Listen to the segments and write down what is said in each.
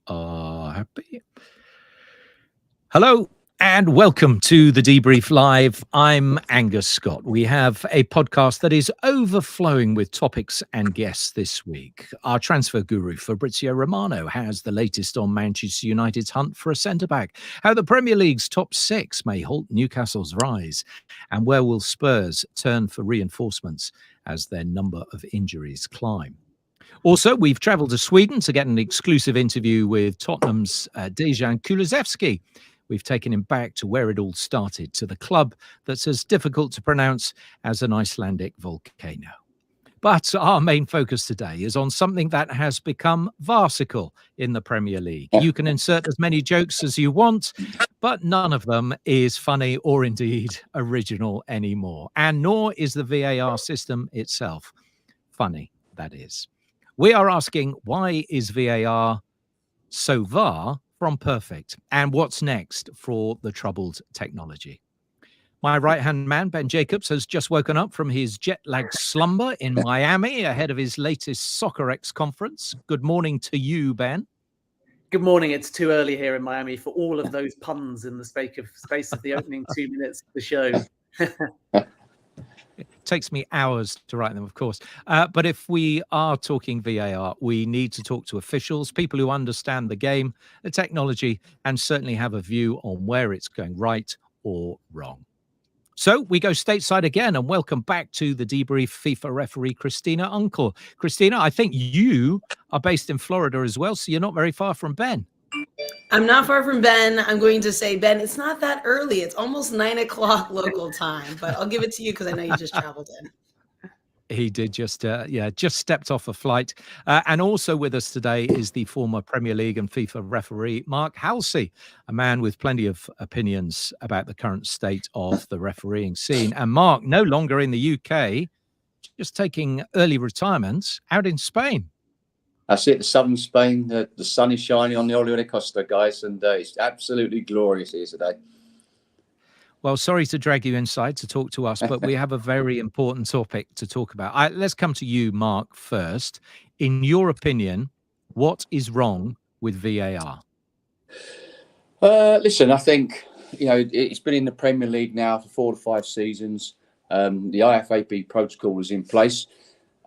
are happy. Hello and welcome to the Debrief Live. I'm Angus Scott. We have a podcast that is overflowing with topics and guests this week. Our transfer guru, Fabrizio Romano, has the latest on Manchester United's hunt for a centre-back, how the Premier League's top six may halt Newcastle's rise, and where will Spurs turn for reinforcements as their number of injuries climb. Also, we've travelled to Sweden to get an exclusive interview with Tottenham's Dejan Kulusevski. We've taken him back to where it all started, to the club that's as difficult to pronounce as an Icelandic volcano. But our main focus today is on something that has become farcical in the Premier League. You can insert as many jokes as you want, but none of them is funny or indeed original anymore. And nor is the VAR system itself funny, that is. We are asking, why is VAR so far from perfect? And what's next for the troubled technology? My right-hand man, Ben Jacobs, has just woken up from his jet-lagged slumber in Miami ahead of his latest Soccer X conference. Good morning to you, Ben. Good morning. It's too early here in Miami for all of those puns in the space of the opening 2 minutes of the show. It takes me hours to write them, of course. But if we are talking VAR, we need to talk to officials, people who understand the game, the technology, and certainly have a view on where it's going right or wrong. So we go stateside again and welcome back to the Debrief FIFA referee, Christina Unkel. Christina, I think you are based in Florida as well, so you're not very far from Ben. I'm not far from Ben. I'm going to say, Ben, it's not that early. It's almost 9 o'clock local time, but I'll give it to you because I know you just traveled in. He did just stepped off a flight. And also with us today is the former Premier League and FIFA referee, Mark Halsey, a man with plenty of opinions about the current state of the refereeing scene. And Mark, no longer in the UK, just taking early retirement out in Spain. That's it, southern Spain. The sun is shining on the Oliver de Costa, guys, and it's absolutely glorious here today. Well, sorry to drag you inside to talk to us, but we have a very important topic to talk about. Let's come to you, Mark, first. In your opinion, what is wrong with VAR? Listen, I think, it's been in the Premier League now for 4 to 5 seasons. The IFAB protocol was in place.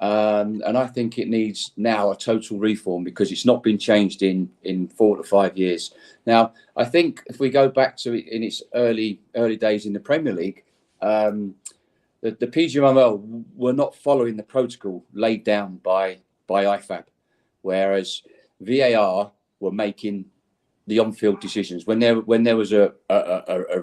And I think it needs now a total reform because it's not been changed in 4 to 5 years. Now, I think if we go back to it in its early days in the Premier League, the PGMOL were not following the protocol laid down by IFAB, whereas VAR were making the on-field decisions. When there was a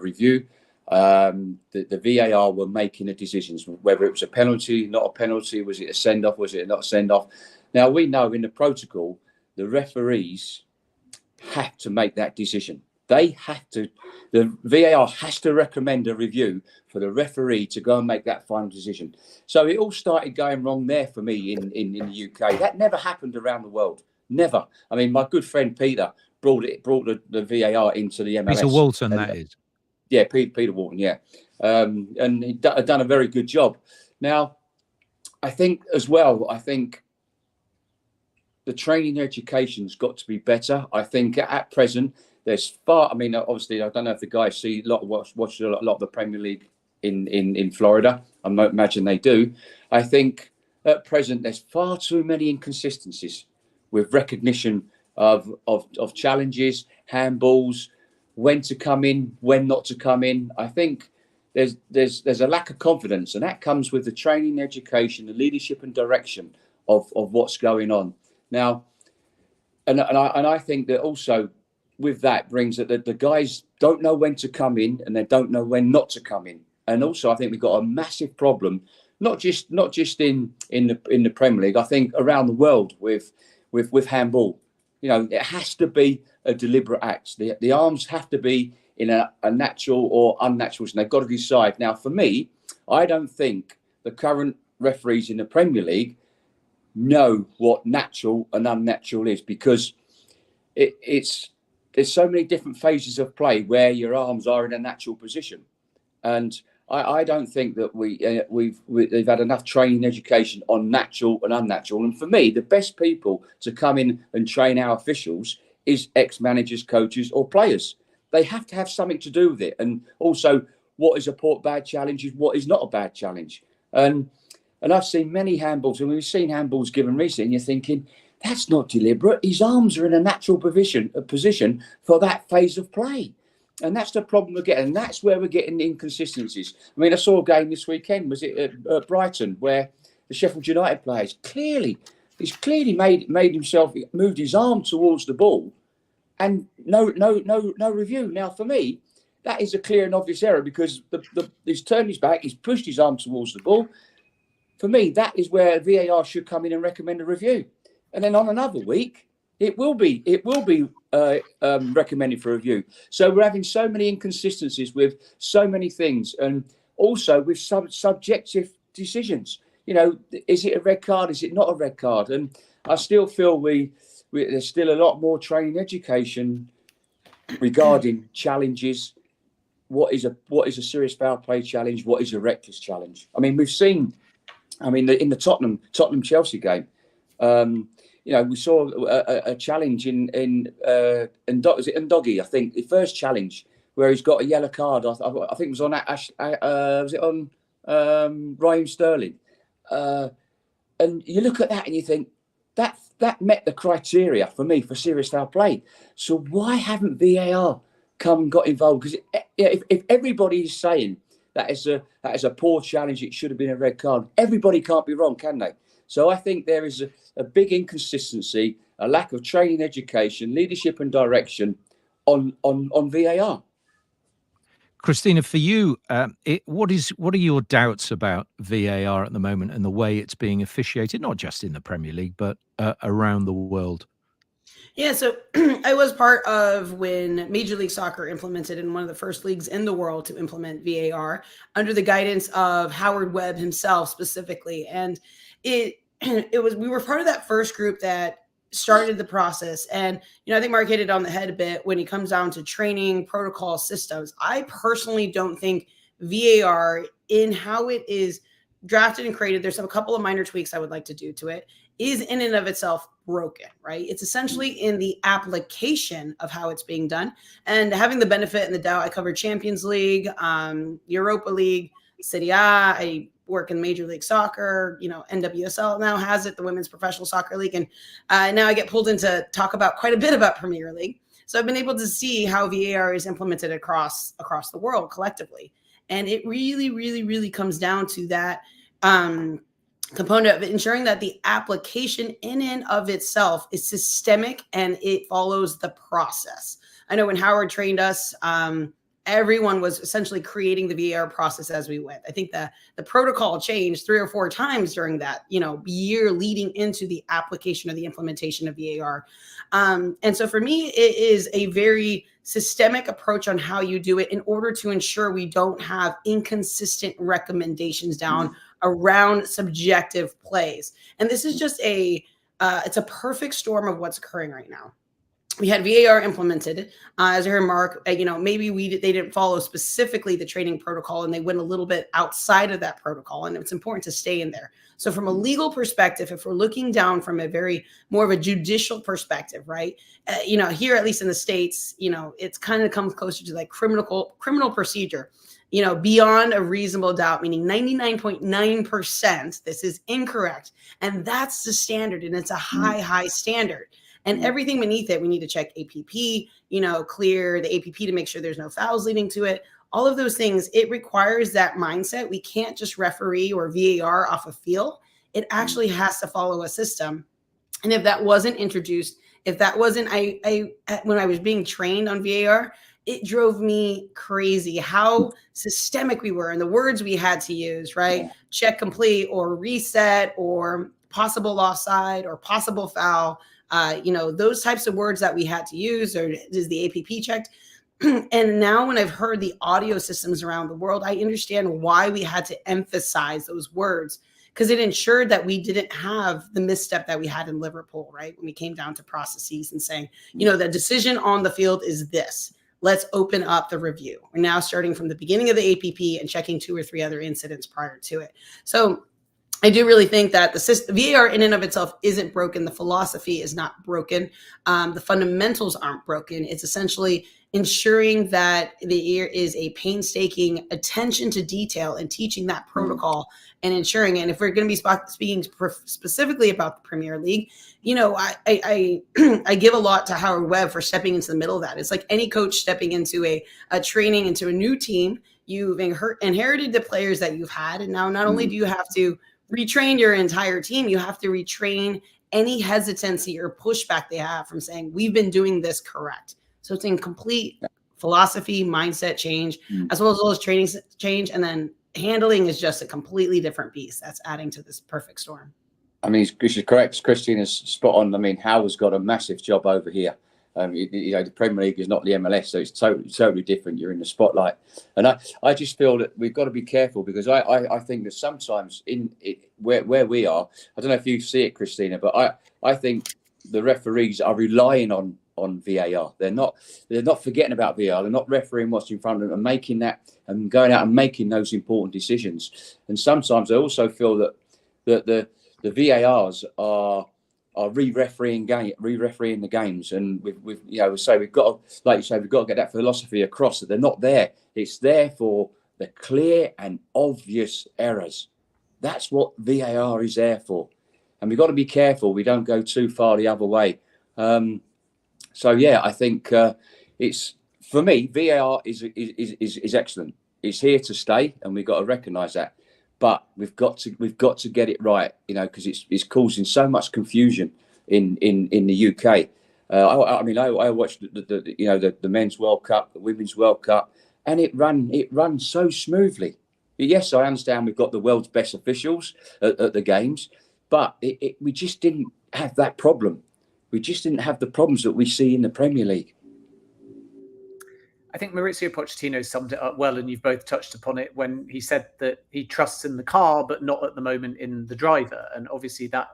review, the VAR were making the decisions, whether it was a penalty, not a penalty, was it a send-off, was it not a send-off. Now, we know in the protocol, the referees have to make that decision. The VAR has to recommend a review for the referee to go and make that final decision. So it all started going wrong there for me in the UK. That never happened around the world. Never. I mean, my good friend Peter brought the VAR into the MLS. Peter Walton, that is. Yeah, Peter Walton, yeah. And he'd done a very good job. Now, I think the training education's got to be better. I think at present, obviously, I don't know if the guys watch a lot of the Premier League in Florida. I imagine they do. I think at present, there's far too many inconsistencies with recognition of challenges, handballs, when to come in, when not to come in. I think there's a lack of confidence, and that comes with the training, education, the leadership and direction of what's going on now. And I think that also with that brings that the guys don't know when to come in and they don't know when not to come in. And also I think we've got a massive problem, not just in the Premier League. I think around the world with handball. It has to be a deliberate act. The arms have to be in a natural or unnatural, and they've got to decide. Now, for me, I don't think the current referees in the Premier League know what natural and unnatural is, because there's so many different phases of play where your arms are in a natural position, and I don't think that they've had enough training education on natural and unnatural. And for me, the best people to come in and train our officials is ex-managers, coaches or players. They have to have something to do with it. And also, what is a bad challenge is what is not a bad challenge. And I've seen many handballs, and we've seen handballs given recently, and you're thinking, that's not deliberate. His arms are in a natural position for that phase of play. And that's the problem we're getting. And that's where we're getting inconsistencies. I mean, I saw a game this weekend, was it at Brighton, where the Sheffield United players he's clearly moved his arm towards the ball, and no review. Now, for me, that is a clear and obvious error, because he's turned his back, he's pushed his arm towards the ball. For me, that is where VAR should come in and recommend a review. And then on another week, it will be recommended for review. So we're having so many inconsistencies with so many things, and also with subjective decisions. You know, is it a red card? Is it not a red card? And I still feel there's still a lot more training education regarding challenges. What is a serious foul play challenge? What is a reckless challenge? I mean, we've seen. I mean, in the Tottenham Chelsea game, we saw a challenge in was it Ndogi? I think the first challenge where he's got a yellow card. I think it was on was it on Raheem Sterling? And you look at that and you think that met the criteria for me for serious foul play. So why haven't VAR come and got involved? Because if everybody is saying that is a poor challenge, it should have been a red card, everybody can't be wrong, can they? So I think there is a big inconsistency, a lack of training, education, leadership and direction on VAR. Christina, for you, what are your doubts about VAR at the moment and the way it's being officiated, not just in the Premier League, but around the world? Yeah, so I was part of when Major League Soccer implemented in one of the first leagues in the world to implement VAR under the guidance of Howard Webb himself specifically. And we were part of that first group that started the process. And, I think Mark hit it on the head a bit when it comes down to training, protocol, systems. I personally don't think VAR, in how it is drafted and created, there's a couple of minor tweaks I would like to do to it, is in and of itself broken, right? It's essentially in the application of how it's being done. And having the benefit and the doubt, I covered Champions League, Europa League, Serie A, I work in Major League Soccer, NWSL now has it, the Women's Professional Soccer League. And now I get pulled in to talk about quite a bit about Premier League. So I've been able to see how VAR is implemented across the world collectively. And it really, really, really comes down to that component of ensuring that the application in and of itself is systemic and it follows the process. I know when Howard trained us, everyone was essentially creating the VAR process as we went. I think the protocol changed 3 or 4 times during that, year leading into the application or the implementation of VAR. And so for me, it is a very systemic approach on how you do it in order to ensure we don't have inconsistent recommendations down around subjective plays. And this is just it's a perfect storm of what's occurring right now. We had VAR implemented, as I heard Mark, maybe they didn't follow specifically the training protocol and they went a little bit outside of that protocol, and it's important to stay in there. So from a legal perspective, if we're looking down from a very more of a judicial perspective, right? Here, at least in the States, it's kind of comes closer to like criminal procedure, beyond a reasonable doubt, meaning 99.9%, this is incorrect. And that's the standard, and it's a high standard. And everything beneath it, we need to check APP, clear the APP to make sure there's no fouls leading to it. All of those things, it requires that mindset. We can't just referee or VAR off a feel. It actually has to follow a system. And if that wasn't introduced, when I was being trained on VAR, it drove me crazy how systemic we were and the words we had to use, right? Check complete or reset or possible offside or possible foul. Those types of words that we had to use, or is the APP checked? And now when I've heard the audio systems around the world, I understand why we had to emphasize those words, because it ensured that we didn't have the misstep that we had in Liverpool, right? When we came down to processes and saying, the decision on the field is this. Let's open up the review. We're now starting from the beginning of the APP and checking 2 or 3 other incidents prior to it. So I do really think that the system, VAR in and of itself isn't broken. The philosophy is not broken. The fundamentals aren't broken. It's essentially ensuring that there is a painstaking attention to detail and teaching that protocol and ensuring. And if we're going to be speaking specifically about the Premier League, you know, I give a lot to Howard Webb for stepping into the middle of that. It's like any coach stepping into a training into a new team. You've inherited the players that you've had, and now not only do you have to retrain your entire team, you have to retrain any hesitancy or pushback they have from saying, we've been doing this correct. So it's in complete philosophy, mindset change, as well as training change. And then handling is just a completely different beast. That's adding to this perfect storm. I mean, she's correct. Christina's spot on. I mean, Howard's got a massive job over here. You know, the Premier League is not the MLS, so it's totally different. You're in the spotlight, and I just feel that we've got to be careful, because I think that sometimes where we are, I don't know if you see it, Christina, but I think the referees are relying on VAR. They're not forgetting about VAR. They're not refereeing what's in front of them and making that and going out and making those important decisions. And sometimes I also feel that the VARs are re-refereeing the games, and we've you know, so we've got to, like you say, we've got to get that philosophy across, that they're not there. It's there for the clear and obvious errors. That's what VAR is there for, and we've got to be careful we don't go too far the other way. So yeah, I think it's, for me, VAR is excellent. It's here to stay, and we've got to recognise that. But we've got to get it right, you know, because it's causing so much confusion in the UK. I mean, I watched the men's World Cup, the women's World Cup, and it ran so smoothly. Yes, I understand we've got the world's best officials at the games, but we just didn't have that problem. We just didn't have the problems that we see in the Premier League. I think Maurizio Pochettino summed it up well, and you've both touched upon it when he said that he trusts in the car, but not at the moment in the driver. And obviously that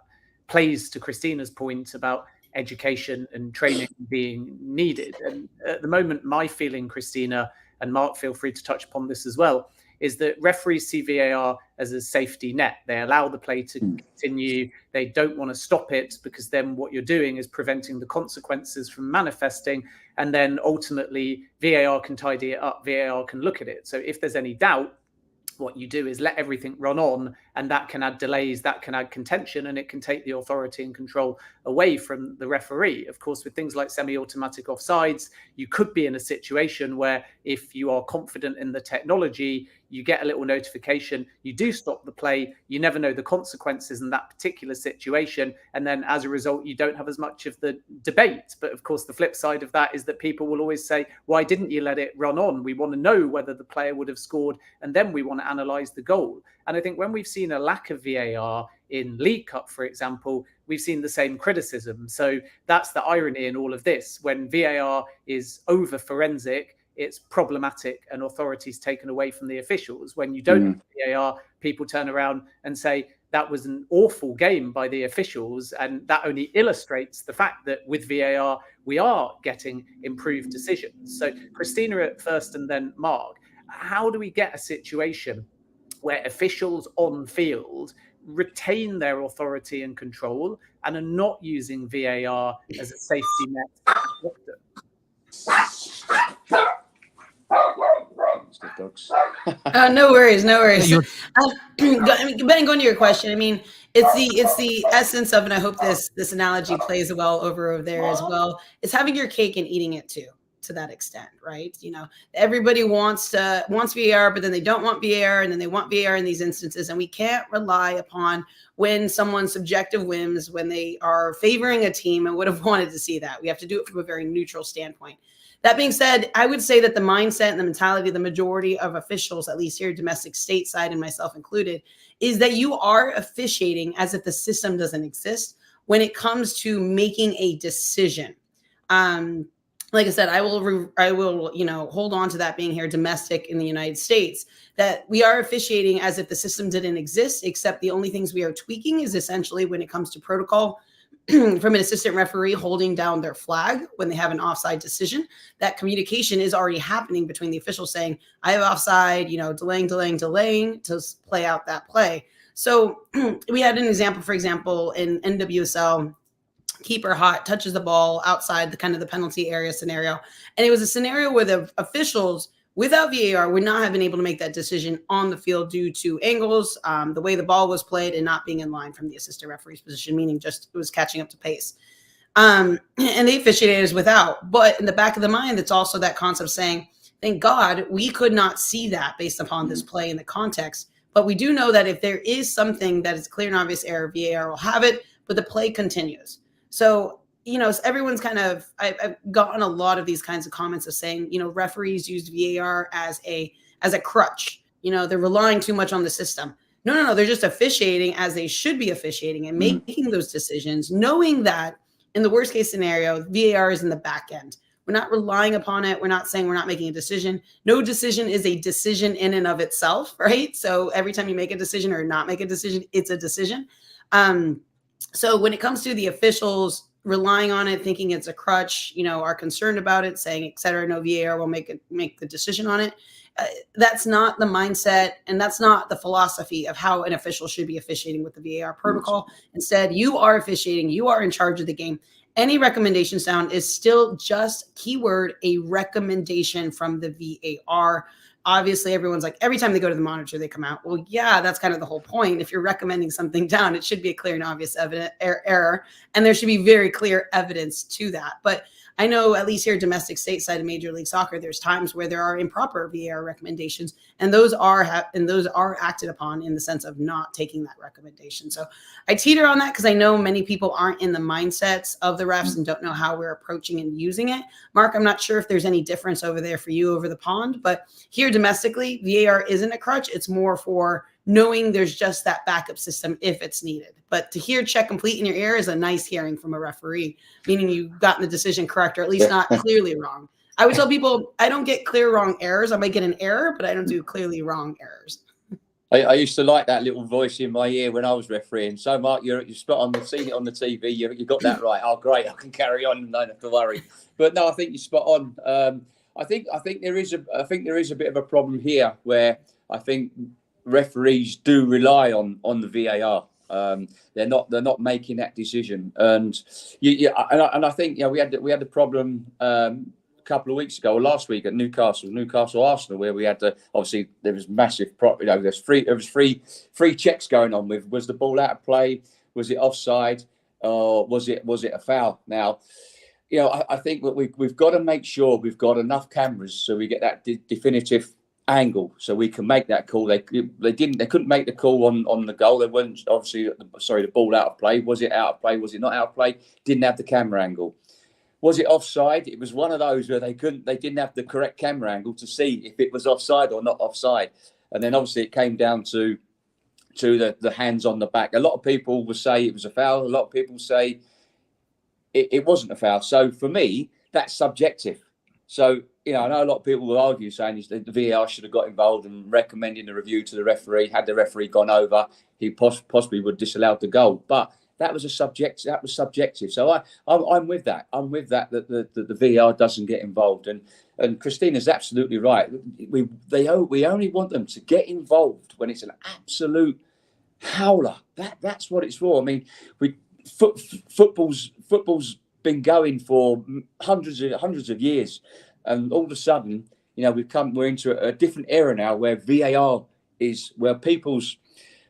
plays to Christina's point about education and training being needed. And at the moment, my feeling, Christina, and Mark, feel free to touch upon this as well, is that referees see VAR as a safety net. They allow the play to continue. They don't want to stop it, because then what you're doing is preventing the consequences from manifesting. And then ultimately VAR can tidy it up. VAR can look at it. So if there's any doubt, what you do is let everything run on, and that can add delays, that can add contention, and it can take the authority and control away from the referee. Of course, with things like semi-automatic offsides, you could be in a situation where, if you are confident in the technology, you get a little notification, you do stop the play, you never know the consequences in that particular situation, and then as a result, you don't have as much of the debate. But of course, the flip side of that is that people will always say, why didn't you let it run on? We want to know whether the player would have scored, and then we want to analyse the goal. And I think when we've seen a lack of VAR in League Cup, for example, we've seen the same criticism. So that's the irony in all of this. When VAR is over forensic, it's problematic and authorities taken away from the officials. When you don't have VAR, people turn around and say that was an awful game by the officials. And that only illustrates the fact that with VAR, we are getting improved decisions. So Christina at first, and then Mark, how do we get a situation where officials on field retain their authority and control and are not using VAR as a safety net? No worries. Ben, going to your question, I mean, it's the essence of, and I hope this analogy plays well over there as well. It's having your cake and eating it too, to that extent, right? You know, everybody wants VAR, but then they don't want VAR, and then they want VAR in these instances, and we can't rely upon when someone's subjective whims, when they are favoring a team and would have wanted to see that. We have to do it from a very neutral standpoint. That being said, I would say that the mindset and the mentality of the majority of officials, at least here domestic stateside and myself included, is that you are officiating as if the system doesn't exist when it comes to making a decision. Like I said, I will, you know, hold on to that being here domestic in the United States, that we are officiating as if the system didn't exist, except the only things we are tweaking is essentially when it comes to protocol from an assistant referee holding down their flag when they have an offside decision. That communication is already happening between the officials saying, I have offside, you know, delaying to play out that play. So we had an example, for example, in NWSL, keeper hot touches the ball outside the kind of the penalty area scenario. And it was a scenario where the officials without VAR would not have been able to make that decision on the field due to angles, the way the ball was played, and not being in line from the assistant referee's position, meaning just it was catching up to pace. And they officiated as without. But in the back of the mind, it's also that concept saying, thank God we could not see that based upon this play in the context. But we do know that if there is something that is clear and obvious error, VAR will have it, but the play continues. So, everyone's kind of, I've gotten a lot of these kinds of comments of saying, referees use VAR as a crutch. They're relying too much on the system. No. They're just officiating as they should be officiating and making those decisions, knowing that in the worst case scenario, VAR is in the back end. We're not relying upon it. We're not saying we're not making a decision. No decision is a decision in and of itself, right? So every time you make a decision or not make a decision, it's a decision. So when it comes to the officials relying on it, thinking it's a crutch, are concerned about it, saying, et cetera, no VAR will make the decision on it. That's not the mindset, and that's not the philosophy of how an official should be officiating with the VAR protocol. Instead, you are officiating, you are in charge of the game. Any recommendation sound is still just keyword a recommendation from the VAR. Obviously, everyone's like, every time they go to the monitor, they come out. Well, yeah, that's kind of the whole point. If you're recommending something down, it should be a clear and obvious error, and there should be very clear evidence to that. But I know at least here domestic stateside of Major League Soccer, there's times where there are improper VAR recommendations, and those are acted upon in the sense of not taking that recommendation. So I teeter on that because I know many people aren't in the mindsets of the refs and don't know how we're approaching and using it. Mark, I'm not sure if there's any difference over there for you over the pond, but here domestically, VAR isn't a crutch. It's more for knowing there's just that backup system if it's needed. But to hear check complete in your ear is a nice hearing from a referee, meaning you've gotten the decision correct, or at least not clearly wrong. I would tell people I don't get clear wrong errors. I might get an error, but I don't do clearly wrong errors. I used to like that little voice in my ear when I was refereeing. So, Mark, you're spot on. I've seen it on the TV. You got that right. Oh, great! I can carry on and don't have to worry. But no, I think you're spot on. I think there is a bit of a problem here where I think referees do rely on the VAR. They're not making that decision, and I think we had the problem a couple of weeks ago or last week at Newcastle Arsenal, where we had obviously there was massive there was free checks going on with, was the ball out of play, was it offside, or was it a foul? Now, I think that we've got to make sure we've got enough cameras so we get that definitive angle so we can make that call. They couldn't make the call on the goal. They weren't obviously the ball out of play. Was it out of play? Was it not out of play? Didn't have the camera angle. Was it offside? It was one of those where they didn't have the correct camera angle to see if it was offside or not offside. And then obviously it came down to the hands on the back. A lot of people will say it was a foul. A lot of people say it wasn't a foul. So for me, that's subjective. So, I know a lot of people will argue saying the VAR should have got involved and recommending the review to the referee. Had the referee gone over, he possibly would disallow the goal. But that was subjective. So I'm with that. I'm with that the VAR doesn't get involved. And Christina's absolutely right. We only want them to get involved when it's an absolute howler. That's what it's for. I mean, football's been going for hundreds of years, and all of a sudden, we're into a different era now where VAR is where people's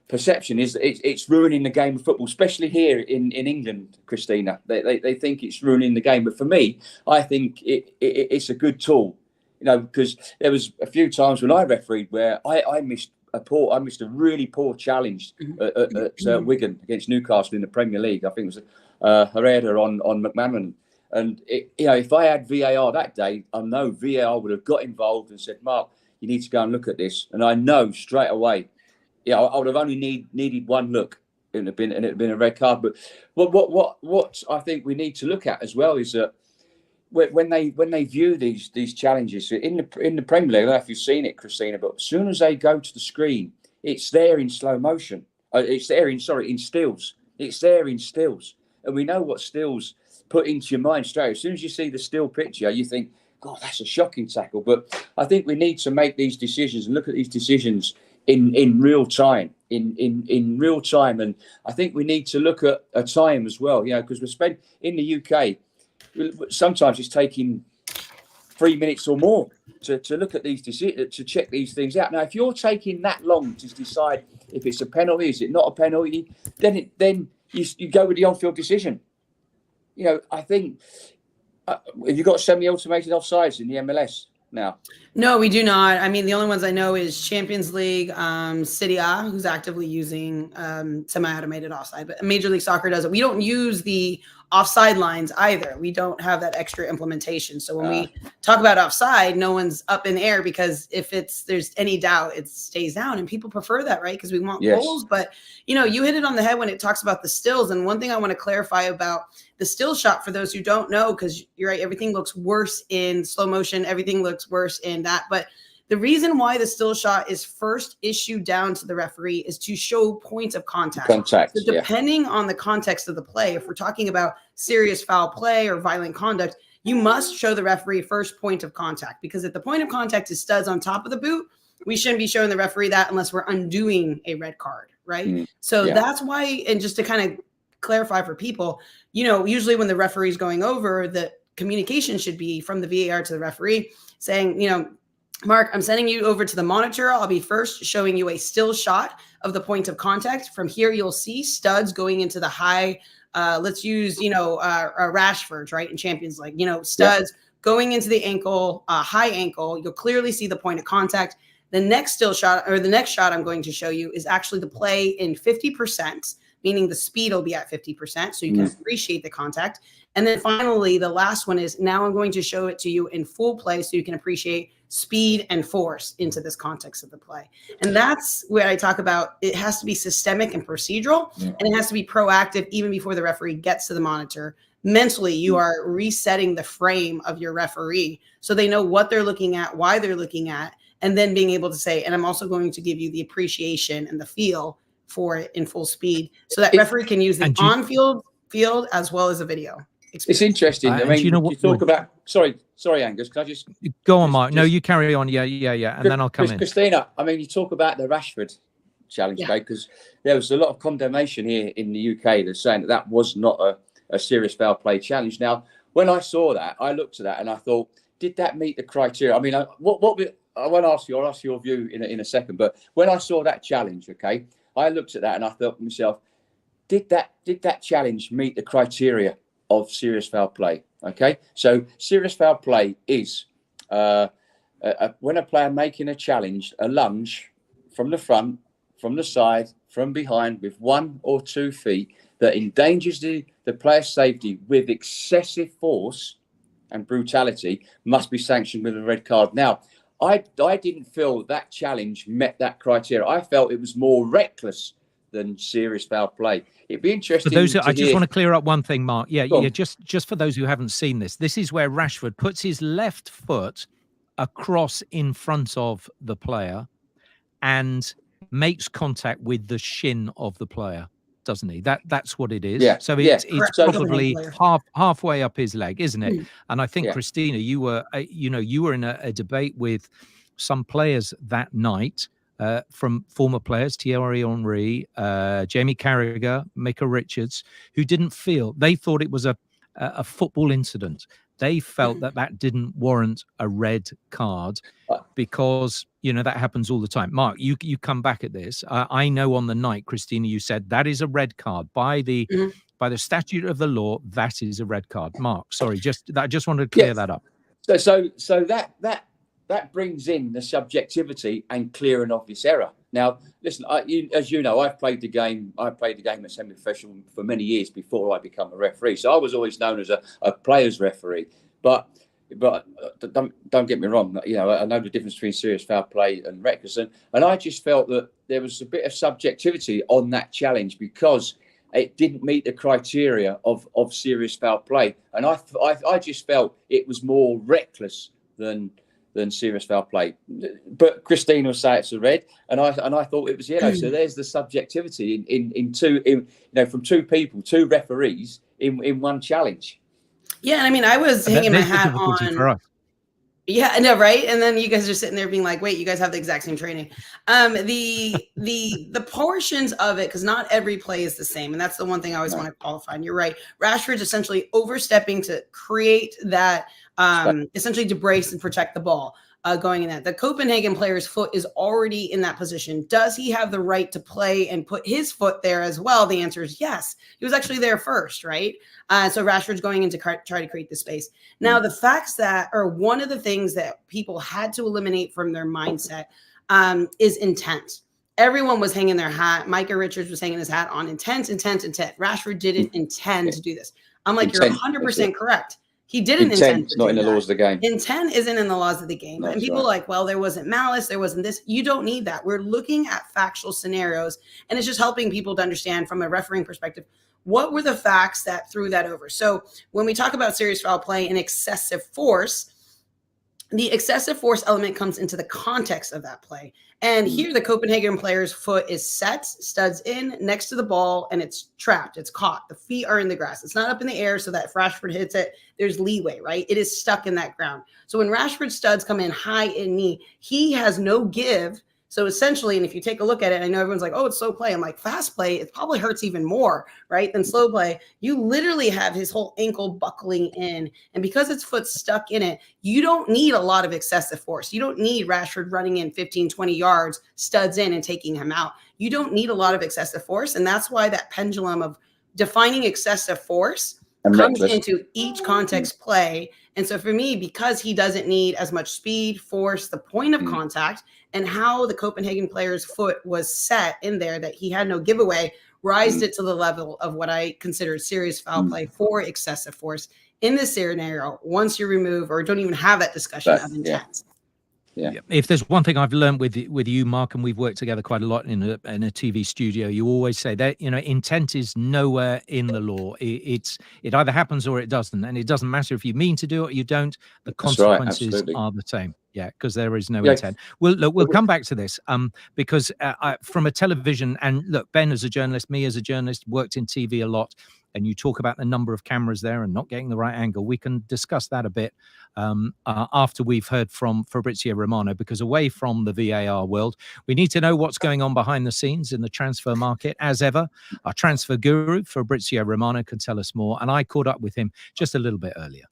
perception is that it's ruining the game of football, especially here in England, Christina. They think it's ruining the game, but for me, I think it's a good tool. Because there was a few times when I refereed where I missed a really poor challenge at Wigan against Newcastle in the Premier League. I think it was Herrera on McManaman. And if I had VAR that day, I know VAR would have got involved and said, Mark, you need to go and look at this. And I know straight away, I would have only needed one look. It would have been a red card. But what I think we need to look at as well is that when they view these challenges in the Premier League, I don't know if you've seen it, Christina, but as soon as they go to the screen, it's there in slow motion. It's there in stills. It's there in stills, and we know what stills put into your mind straight. As soon as you see the still picture, you think, God, that's a shocking tackle. But I think we need to make these decisions and look at these decisions in real time. in real time. And I think we need to look at a time as well, because we're spent in the UK. Sometimes it's taking 3 minutes or more to look at these decisions, to check these things out. Now, if you're taking that long to decide if it's a penalty, is it not a penalty, then you go with the on-field decision. I think have you got so many automated offsides in the MLS now? No, we do not. I mean, the only ones I know is Champions League, Serie A, who's actively using semi-automated offside, but Major League Soccer does it. We don't use the offside lines either. We don't have that extra implementation. So when we talk about offside, no one's up in the air, because if there's any doubt, it stays down, and people prefer that, right? Because we want goals. But you hit it on the head when it talks about the stills. And one thing I want to clarify about the still shot, for those who don't know, because you're right, everything looks worse in slow motion. Everything looks worse in that. But the reason why the still shot is first issued down to the referee is to show points of contact. So depending on the context of the play, if we're talking about serious foul play or violent conduct, you must show the referee first point of contact, because if the point of contact is studs on top of the boot, we shouldn't be showing the referee that unless we're undoing a red card, right? So that's why, and just to kind of clarify for people, usually when the referee is going over, the communication should be from the VAR to the referee saying, Mark, I'm sending you over to the monitor. I'll be first showing you a still shot of the point of contact. From here, you'll see studs going into the high. Let's use, Rashford's, right, in Champions League. Studs going into the ankle, high ankle. You'll clearly see the point of contact. The next still shot, or the next shot I'm going to show you, is actually the play in 50%, meaning the speed will be at 50%, so you can appreciate the contact. And then finally, the last one is, now I'm going to show it to you in full play so you can appreciate speed and force into this context of the play. And that's where I talk about, it has to be systemic and procedural, and it has to be proactive even before the referee gets to the monitor. Mentally, you are resetting the frame of your referee so they know what they're looking at, why they're looking at, and then being able to say, and I'm also going to give you the appreciation and the feel for it in full speed, so that referee can use the field as well as a video. It's interesting. I mean, you talk about. Sorry, Angus. Can I just go on, Mark? No, you carry on. Yeah, and then I'll come in. Christina, I mean, you talk about the Rashford challenge, because there was a lot of condemnation here in the UK that's saying that was not a serious foul play challenge. Now, when I saw that, I looked at that and I thought, did that meet the criteria? I mean, I won't ask you. I'll ask your view in a second. But when I saw that challenge, I looked at that and I thought to myself, did that challenge meet the criteria of serious foul play? So serious foul play is when a player making a challenge, a lunge from the front, from the side, from behind with 1 or 2 feet that endangers the player's safety with excessive force and brutality, must be sanctioned with a red card. Now, I didn't feel that challenge met that criteria. I felt it was more reckless than serious foul play. It'd be interesting. For those, I just want to clear up one thing, Mark. Just for those who haven't seen this, this is where Rashford puts his left foot across in front of the player and makes contact with the shin of the player, doesn't he? That's what it is. So it's probably halfway up his leg, isn't it? And I think Christina, you were in a debate with some players that night. From former players, Thierry Henry, Jamie Carragher, Micah Richards, who they thought it was a football incident. They felt that didn't warrant a red card because, that happens all the time. Mark, you come back at this. I know on the night, Christina, you said that is a red card by the statute of the law. That is a red card. Mark, sorry, I just wanted to clear that up. So that brings in the subjectivity and clear and obvious error. Now, listen, as you know, I've played the game at semi-professional for many years before I became a referee. So I was always known as a player's referee. But don't get me wrong. I know the difference between serious foul play and reckless, and I just felt that there was a bit of subjectivity on that challenge because it didn't meet the criteria of serious foul play, and I just felt it was more reckless than serious foul play. But Christina will say it's a red, and I thought it was yellow. So there's the subjectivity from two referees in one challenge. Yeah, and I mean, I was hanging my hat on. Yeah, I know, right? And then you guys are sitting there being like, wait, you guys have the exact same training. The portions of it, because not every play is the same. And that's the one thing I always want to qualify. And you're right. Rashford's essentially overstepping to create that, essentially to brace and protect the ball. Going in that. The Copenhagen player's foot is already in that position. Does he have the right to play and put his foot there as well? The answer is yes. He was actually there first, right? So Rashford's going in to try to create the space. Now, the facts that are one of the things that people had to eliminate from their mindset is intent. Everyone was hanging their hat. Micah Richards was hanging his hat on intent. Rashford didn't intend to do this. I'm like, you're 100% correct. He didn't intend to not do in the that. laws of the game. Intent isn't in the laws of the game. That's and people are like, well, there wasn't malice, there wasn't this. You don't need that. We're looking at factual scenarios, and it's just helping people to understand from a refereeing perspective, what were the facts that threw that over? So when we talk about serious foul play and excessive force, the excessive force element comes into the context of that play. And here the Copenhagen player's foot is set, studs in next to the ball, and it's trapped. It's caught. The feet are in the grass. It's not up in the air so that if Rashford hits it, there's leeway, right? It is stuck in that ground. So when Rashford's studs come in high in knee, he has no give. So essentially, and if you take a look at it, I know everyone's like, oh, it's slow play. I'm like, fast play, it probably hurts even more, right, than slow play. You literally have his whole ankle buckling in. And because his foot's stuck in it, you don't need a lot of excessive force. You don't need Rashford running in 15, 20 yards, studs in and taking him out. You don't need a lot of excessive force. And that's why that pendulum of defining excessive force comes into each context play. And so for me, because he doesn't need as much speed, force, the point of contact, and how the Copenhagen player's foot was set in there, that he had no giveaway, rised it to the level of what I consider serious foul play for excessive force. In this scenario, once you remove or don't even have that discussion of intent. Yeah. If there's one thing I've learned with you, Mark, and we've worked together quite a lot in a TV studio, you always say that, you know, intent is nowhere in the law. It either happens or it doesn't. And it doesn't matter if you mean to do it or you don't. The consequences are the same. Yeah, because there is no intent. Well, look, we'll come back to this because from a television, and look, Ben as a journalist, me as a journalist, worked in TV a lot, and you talk about the number of cameras there and not getting the right angle. We can discuss that a bit after we've heard from Fabrizio Romano, because away from the VAR world, we need to know what's going on behind the scenes in the transfer market. As ever, our transfer guru, Fabrizio Romano, can tell us more, and I caught up with him just a little bit earlier.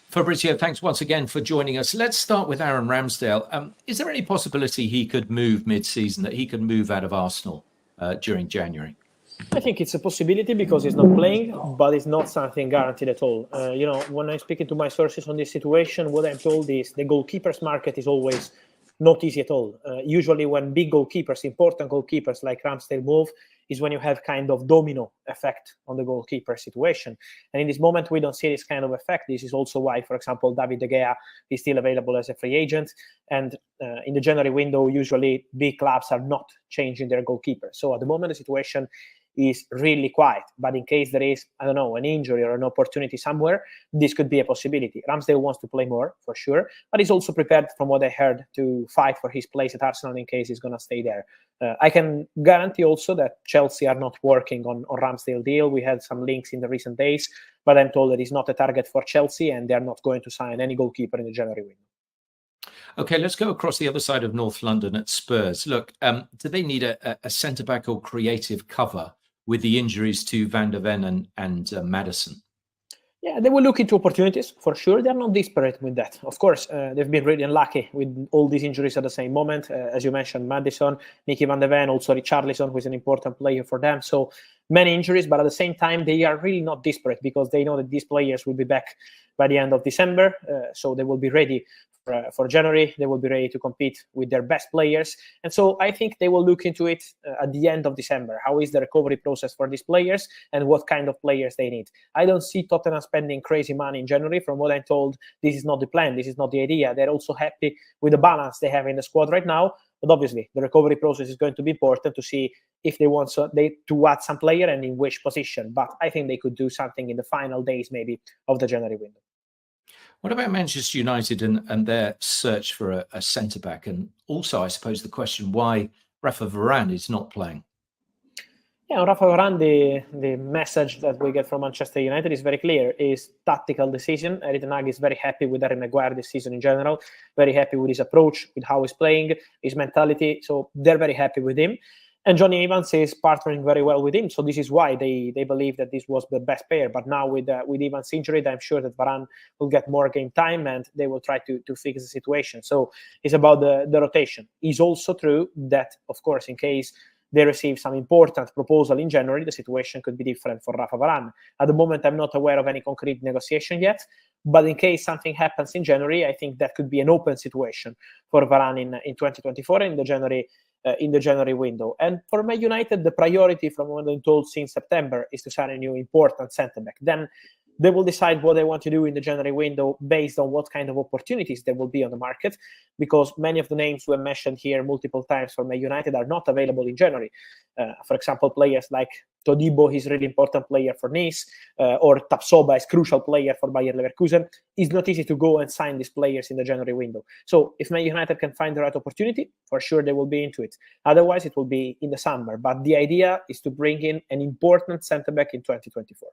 Fabrizio, thanks once again for joining us. Let's start with Aaron Ramsdale. Is there any possibility he could move mid-season, that he could move out of Arsenal during January? I think it's a possibility because he's not playing, but it's not something guaranteed at all. You know, when I'm speaking to my sources on this situation, what I'm told is the goalkeepers market is always not easy at all. Usually when big goalkeepers, important goalkeepers like Ramsdale move, is when you have kind of domino effect on the goalkeeper situation. And in this moment, we don't see this kind of effect. This is also why, for example, David De Gea is still available as a free agent. And in the January window, usually big clubs are not changing their goalkeeper. So at the moment, the situation is really quiet. But in case there is, I don't know, an injury or an opportunity somewhere, this could be a possibility. Ramsdale wants to play more, for sure, but he's also prepared, from what I heard, to fight for his place at Arsenal in case he's going to stay there. I can guarantee also that Chelsea are not working on Ramsdale deal. We had some links in the recent days, but I'm told that he's not a target for Chelsea and they're not going to sign any goalkeeper in the January window. Okay, let's go across the other side of North London at Spurs. Look, do they need a centre-back or creative cover with the injuries to Van der Ven and Maddison? Yeah, they will look into opportunities, for sure. They're not desperate with that. Of course, they've been really unlucky with all these injuries at the same moment. As you mentioned, Maddison, Nicky Van de Ven, also Richarlison, who is an important player for them. So many injuries, but at the same time, they are really not desperate because they know that these players will be back by the end of December. So they will be ready for January. They will be ready to compete with their best players. And so I think they will look into it at the end of December. How is the recovery process for these players and what kind of players they need? I don't see Tottenham spending crazy money in January. From what I'm told, this is not the plan. This is not the idea. They're also happy with the balance they have in the squad right now. But obviously, the recovery process is going to be important to see if they want to add some player and in which position. But I think they could do something in the final days maybe of the January window. What about Manchester United and their search for a centre-back? And also, I suppose, the question why Rafa Varane is not playing. Yeah, on Rafa Varane, the message that we get from Manchester United is very clear. Is tactical decision. Erik ten Hag is very happy with Harry Maguire this season in general, very happy with his approach, with how he's playing, his mentality. So they're very happy with him. And Johnny Evans is partnering very well with him. So this is why they believe that this was the best pair. But now with Evans' injury, I'm sure that Varane will get more game time and they will try to fix the situation. So it's about the rotation. It's also true that, of course, in case they receive some important proposal in January, the situation could be different for Rafa Varane. At the moment, I'm not aware of any concrete negotiation yet, but in case something happens in January, I think that could be an open situation for Varane in 2024 in the January window. And for Man United, the priority from what I'm told since September is to sign a new important centre-back. Then they will decide what they want to do in the January window based on what kind of opportunities there will be on the market, because many of the names we have mentioned here multiple times for Man United are not available in January. For example, players like Todibo is a really important player for Nice, or Tapsoba is a crucial player for Bayer Leverkusen. It's not easy to go and sign these players in the January window. So if Man United can find the right opportunity, for sure they will be into it. Otherwise, it will be in the summer. But the idea is to bring in an important centre-back in 2024.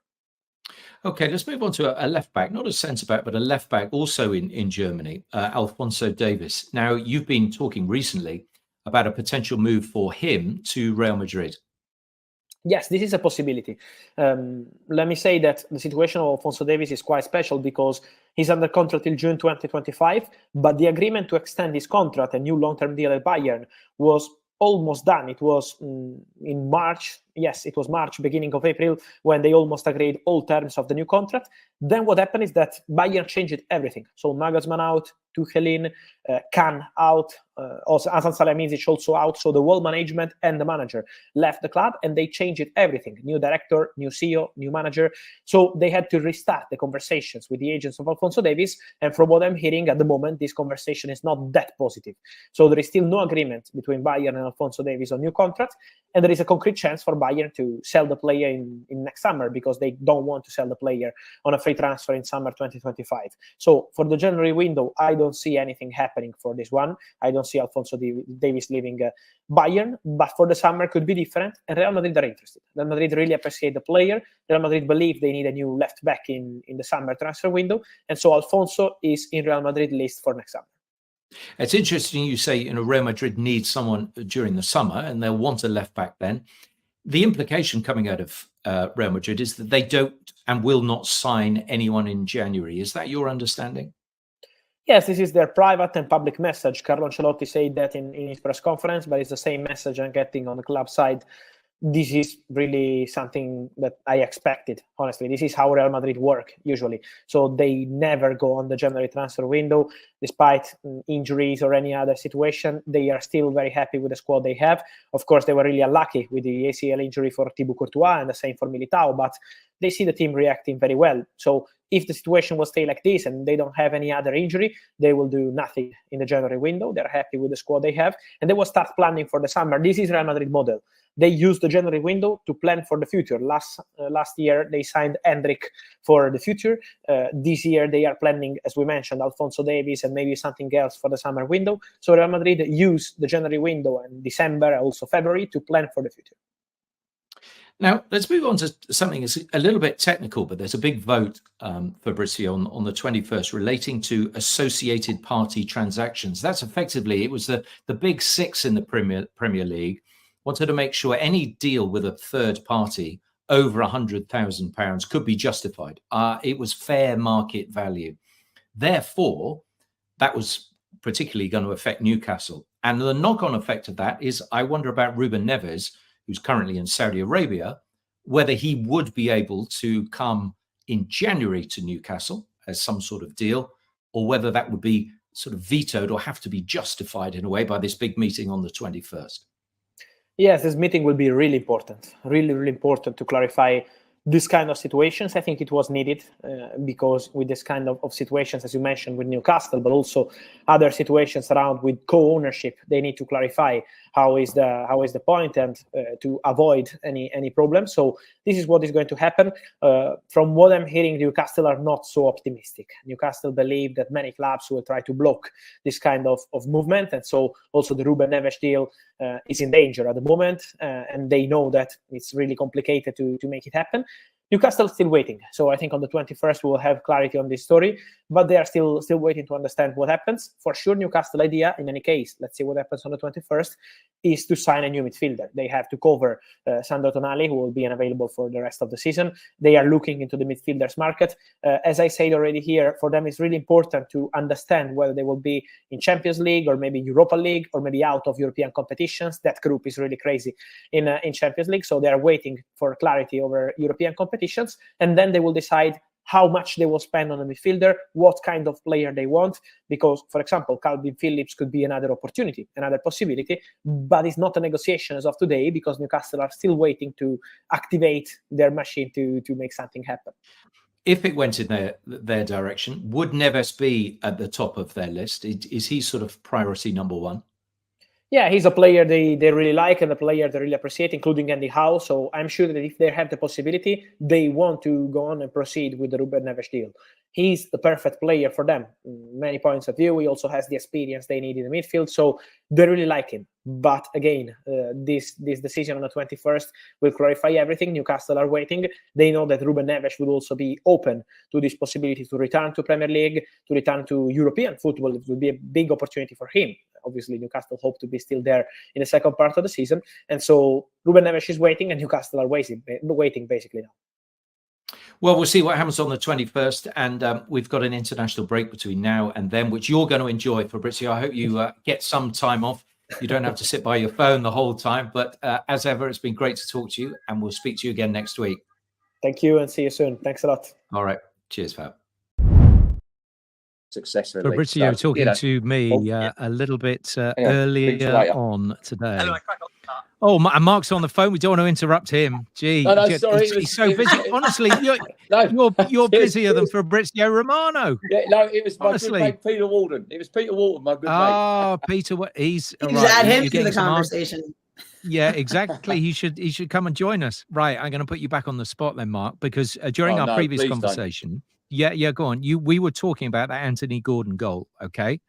Okay, let's move on to a left back, not a centre back, but a left back also in Germany, Alphonso Davies. Now, you've been talking recently about a potential move for him to Real Madrid. Yes, this is a possibility. Let me say that the situation of Alphonso Davies is quite special because he's under contract till June 2025, but the agreement to extend his contract, a new long-term deal at Bayern, was almost done. It was in March. Yes, it was March, beginning of April, when they almost agreed all terms of the new contract. Then what happened is that Bayern changed everything. So Nagelsmann out, Tuchel in, Kahn out, also Hasan Salihamidzic also out. So the whole management and the manager left the club, and they changed everything. New director, new CEO, new manager. So they had to restart the conversations with the agents of Alphonso Davies. And from what I'm hearing at the moment, this conversation is not that positive. So there is still no agreement between Bayern and Alphonso Davies on new contract. And there is a concrete chance for Bayern to sell the player in next summer, because they don't want to sell the player on a free transfer in summer 2025. So for the January window, I don't see anything happening for this one. I don't see Alphonso Davies leaving Bayern, but for the summer could be different, and Real Madrid are interested. Real Madrid really appreciate the player. Real Madrid believe they need a new left back in the summer transfer window, and so Alphonso is in Real Madrid list for next summer. It's interesting you say, Real Madrid needs someone during the summer and they'll want a left back then. The implication coming out of Real Madrid is that they don't and will not sign anyone in January. Is that your understanding? Yes, this is their private and public message. Carlo Ancelotti said that in his press conference, but it's the same message I'm getting on the club side. This is really something that I expected, honestly. This is how Real Madrid work usually. So they never go on the January transfer window, despite injuries or any other situation. They are still very happy with the squad they have. Of course, they were really unlucky with the ACL injury for Thibaut Courtois and the same for Militao, but they see the team reacting very well. So if the situation will stay like this and they don't have any other injury, they will do nothing in the January window. They're happy with the squad they have, and they will start planning for the summer. This is Real Madrid model. They use the January window to plan for the future. Last year, they signed Hendrik for the future. This year, they are planning, as we mentioned, Alphonso Davies and maybe something else for the summer window. So Real Madrid use the January window and December, also February, to plan for the future. Now, let's move on to something that's a little bit technical, but there's a big vote, Fabrizio, on the 21st relating to associated party transactions. That's effectively, it was the big six in the Premier League wanted to make sure any deal with a third party over £100,000 could be justified. It was fair market value. Therefore, that was particularly going to affect Newcastle. And the knock-on effect of that is, I wonder about Ruben Neves, who's currently in Saudi Arabia, whether he would be able to come in January to Newcastle as some sort of deal, or whether that would be sort of vetoed or have to be justified in a way by this big meeting on the 21st. Yes, this meeting will be really important, really, really important to clarify this kind of situations. I think it was needed because with this kind of situations, as you mentioned, with Newcastle, but also other situations around with co-ownership, they need to clarify how is the point and to avoid any problem. So this is what is going to happen. From what I'm hearing, Newcastle are not so optimistic. Newcastle believe that many clubs will try to block this kind of movement, and so also the Ruben Neves deal is in danger at the moment, and they know that it's really complicated to make it happen. Newcastle is still waiting. So I think on the 21st, we will have clarity on this story, but they are still waiting to understand what happens. For sure, Newcastle idea, in any case, let's see what happens on the 21st, is to sign a new midfielder. They have to cover Sandro Tonali, who will be unavailable for the rest of the season. They are looking into the midfielders market. As I said already here, for them, it's really important to understand whether they will be in Champions League or maybe Europa League or maybe out of European competitions. That group is really crazy in Champions League. So they are waiting for clarity over European competitions. And then they will decide how much they will spend on a midfielder, what kind of player they want. Because, for example, Calvin Phillips could be another opportunity, another possibility, but it's not a negotiation as of today because Newcastle are still waiting to activate their machine to make something happen. If it went in their direction, would Neves be at the top of their list? Is he sort of priority number one? Yeah, he's a player they really like and a player they really appreciate, including Andy Howe. So I'm sure that if they have the possibility, they want to go on and proceed with the Ruben Neves deal. He's the perfect player for them. Many points of view. He also has the experience they need in the midfield. So they really like him. But again, this decision on the 21st will clarify everything. Newcastle are waiting. They know that Ruben Neves will also be open to this possibility to return to Premier League, to return to European football. It will be a big opportunity for him. Obviously, Newcastle hope to be still there in the second part of the season. And so Ruben Neves is waiting and Newcastle are waiting basically now. Well, we'll see what happens on the 21st. And we've got an international break between now and then, which you're going to enjoy, Fabrizio. I hope you get some time off. You don't have to sit by your phone the whole time. But as ever, it's been great to talk to you. And we'll speak to you again next week. Thank you and see you soon. Thanks a lot. All right. Cheers, Fab. Successfully. Fabrizio talking to me a little bit earlier on today. Hello, Oh, and Mark's on the phone. We don't want to interrupt him. Gee, no, sorry, he's so busy. Honestly, you're busier than Fabrizio Romano. Yeah, no, it was my good mate Peter Walden. It was Peter Walden, my good mate. Oh, Peter, he's add him to the conversation. Yeah, exactly. He should come and join us. Right, I'm going to put you back on the spot then, Mark, because during our previous conversation, go on. We were talking about that Anthony Gordon goal. Okay.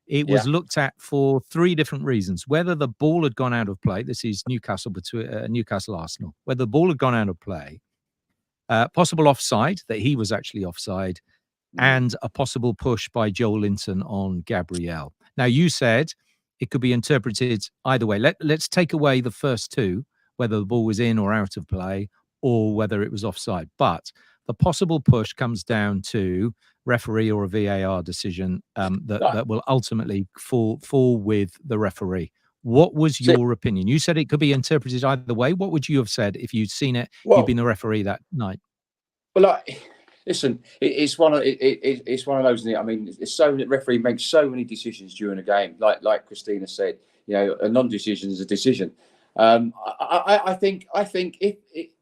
It was looked at for three different reasons. Whether the ball had gone out of play. This is Newcastle Arsenal. Whether the ball had gone out of play, possible offside, that he was actually offside, and a possible push by Joel Linton on Gabriel. Now, you said it could be interpreted either way. Let's take away the first two, whether the ball was in or out of play, or whether it was offside. But the possible push comes down to referee or a VAR decision that will ultimately fall with the referee. What was your opinion? You said it could be interpreted either way. What would you have said if you'd seen it? You'd been the referee that night. Well, listen, it's one of those. I mean, it's so that referee makes so many decisions during a game. Like Christina said, a non-decision is a decision. I think if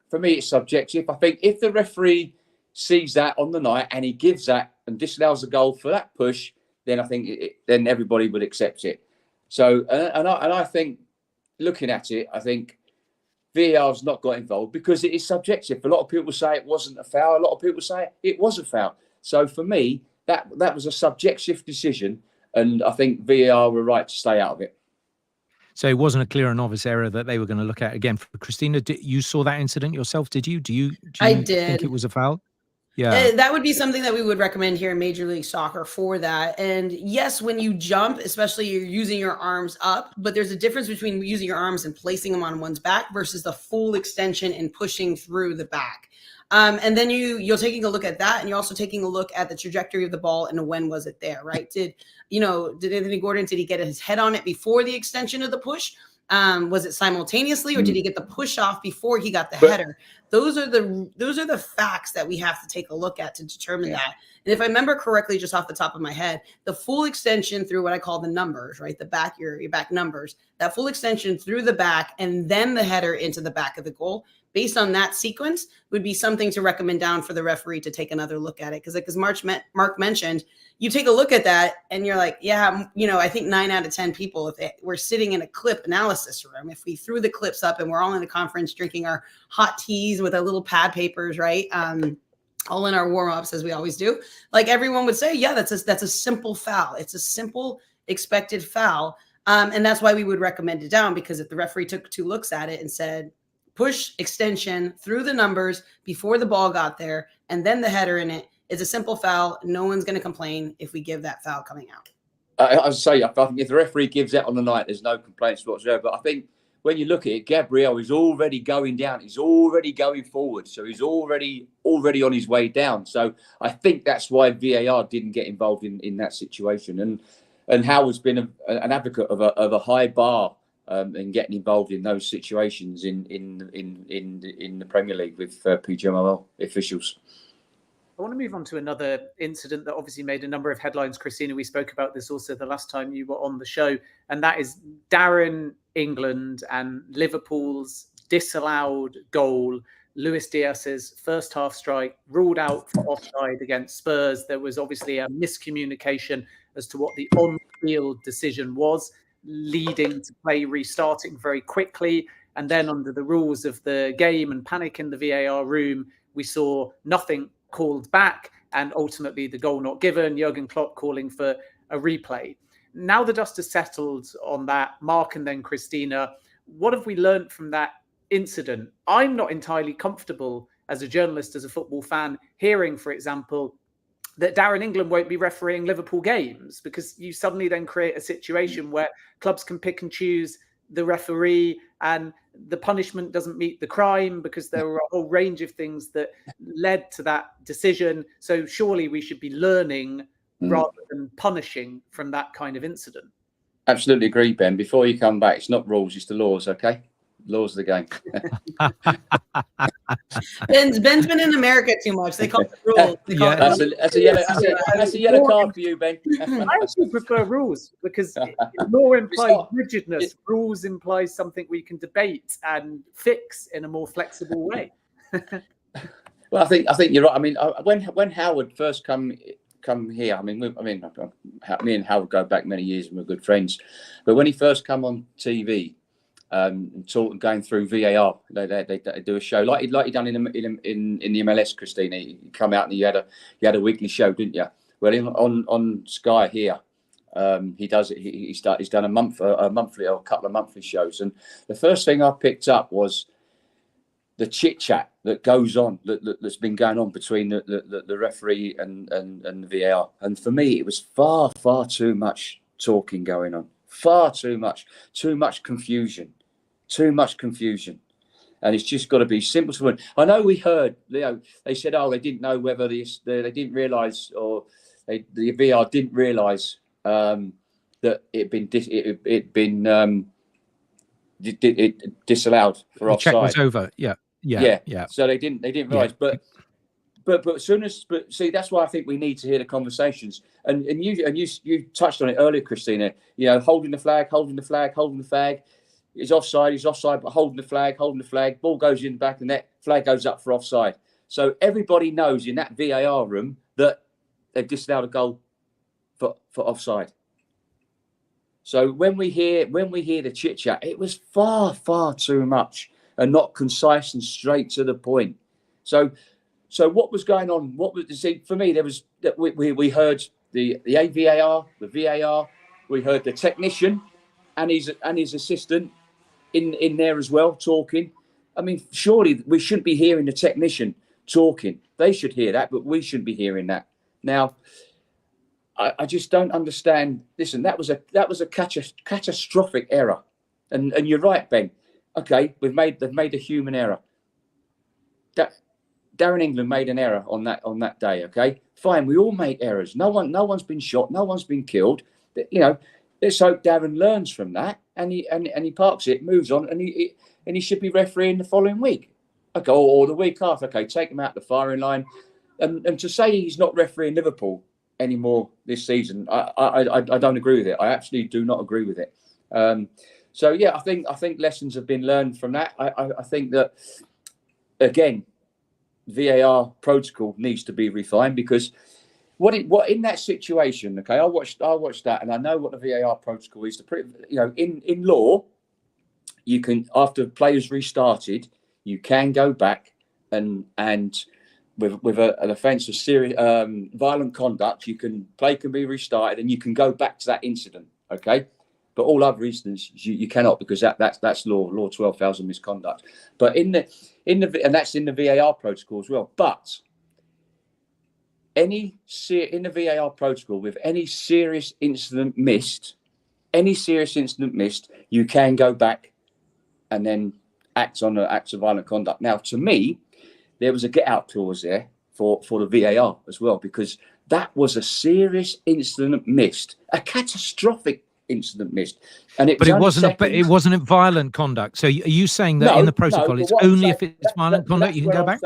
for me it's subjective. I think if the referee sees that on the night and he gives that and disallows a goal for that push, then I think then everybody would accept it. So and I think looking at it, I think VAR's not got involved because it is subjective. A lot of people say it wasn't a foul. A lot of people say it was a foul. So for me, that was a subjective decision, and I think VAR were right to stay out of it. So it wasn't a clear and obvious error that they were going to look at again. Christina, you saw that incident yourself? Did you? Do you think it was a foul? Yeah, that would be something that we would recommend here in Major League Soccer for that. And yes, when you jump, especially you're using your arms up, but there's a difference between using your arms and placing them on one's back versus the full extension and pushing through the back. And then you're taking a look at that, and you're also taking a look at the trajectory of the ball and when was it there, right? Did Anthony Gordon, did he get his head on it before the extension of the push? Was it simultaneously, or did he get the push off before he got the header? Those are the facts that we have to take a look at to determine that. And if I remember correctly, just off the top of my head, the full extension through what I call the numbers, right? The back, your back numbers, that full extension through the back and then the header into the back of the goal, based on that sequence, would be something to recommend down for the referee to take another look at it. Because Mark mentioned, you take a look at that and you're like, yeah, I think 9 out of 10 people, we're sitting in a clip analysis room, if we threw the clips up and we're all in a conference drinking our hot teas with our little pad papers, right? All in our warm-ups, as we always do, like everyone would say, yeah, that's a simple foul. It's a simple expected foul. And that's why we would recommend it down, because if the referee took 2 looks at it and said, push extension through the numbers before the ball got there, and then the header in it, is a simple foul. No one's going to complain if we give that foul coming out. I think if the referee gives that on the night, there's no complaints whatsoever. But I think when you look at it, Gabriel is already going down. He's already going forward. So he's already on his way down. So I think that's why VAR didn't get involved in that situation. And Howard's been an advocate of a high bar and getting involved in those situations in the Premier League with PGMOL officials. I want to move on to another incident that obviously made a number of headlines. Christina, we spoke about this also the last time you were on the show, and that is Darren England and Liverpool's disallowed goal. Luis Diaz's first half strike ruled out for offside against Spurs. There was obviously a miscommunication as to what the on-field decision was, leading to play restarting very quickly. And then under the rules of the game and panic in the VAR room, we saw nothing called back, and ultimately the goal not given, Jurgen Klopp calling for a replay. Now the dust has settled on that, Mark and then Christina, what have we learned from that incident? I'm not entirely comfortable as a journalist, as a football fan, hearing, for example, that Darren England won't be refereeing Liverpool games, because you suddenly then create a situation where clubs can pick and choose the referee, and the punishment doesn't meet the crime, because there were a whole range of things that led to that decision. So surely we should be learning rather than punishing from that kind of incident. Absolutely agree, Ben. Before you come back, it's not rules, it's the laws, okay? Laws of the game. Ben's been in America too much. They call it rules. That's a yellow card for you, Ben. I actually prefer rules, because law implies rigidness. Rules implies something we can debate and fix in a more flexible way. Well, I think you're right. I mean, when Howard first come here, me and Howard go back many years and we're good friends. But when he first come on TV, and going through VAR, they do a show like he done in the MLS. Christina, you come out and you had a weekly show, didn't you? Well, on Sky here, he does it. He's done a monthly or a couple of monthly shows, and the first thing I picked up was the chit chat that goes on, that's been going on between the referee and the VAR. And for me, it was far too much talking going on, far too much confusion. Too much confusion, and it's just got to be simple to win. I know we heard, they said, they didn't know whether they didn't realise, or the VAR didn't realise that it'd been disallowed for offside. The check was over. Yeah. So they didn't realise, but see, that's why I think we need to hear the conversations. And you touched on it earlier, Christina. Holding the flag. He's offside, but holding the flag, ball goes in the back of the net, flag goes up for offside. So everybody knows in that VAR room that they've disallowed a goal for offside. So when we hear the chit chat, it was far too much and not concise and straight to the point. So what was going on? For me, there was that we heard the VAR, we heard the technician and his assistant in there as well, talking. I mean, surely we shouldn't be hearing the technician talking. They should hear that, but we shouldn't be hearing that. Now, I just don't understand. Listen, that was a catastrophic error, and you're right, Ben. Okay, they've made a human error. Darren England made an error on that day. Okay, fine. We all make errors. No one's been shot. No one's been killed. Let's hope Darren learns from that and he parks it, moves on, and he should be refereeing the following week. Okay, or the week after. Okay, take him out the firing line. And to say he's not refereeing Liverpool anymore this season, I don't agree with it. I absolutely do not agree with it. So yeah, I think lessons have been learned from that. I think that, again, VAR protocol needs to be refined, because what in that situation, okay, I watched that, and I know what the VAR protocol is. In law, you can, after players restarted, you can go back and with an offence of serious violent conduct, play can be restarted, and you can go back to that incident. Okay, but all other incidents you cannot, because that's law 12,000 misconduct. But in the and that's in the VAR protocol as well. But in the VAR protocol, with any serious incident missed, you can go back and then act on acts of violent conduct. Now, to me, there was a get-out clause there for the VAR as well, because that was a serious incident missed, a catastrophic incident missed, and it wasn't violent conduct. So are you saying that in the protocol it's only if it's violent conduct you can go back?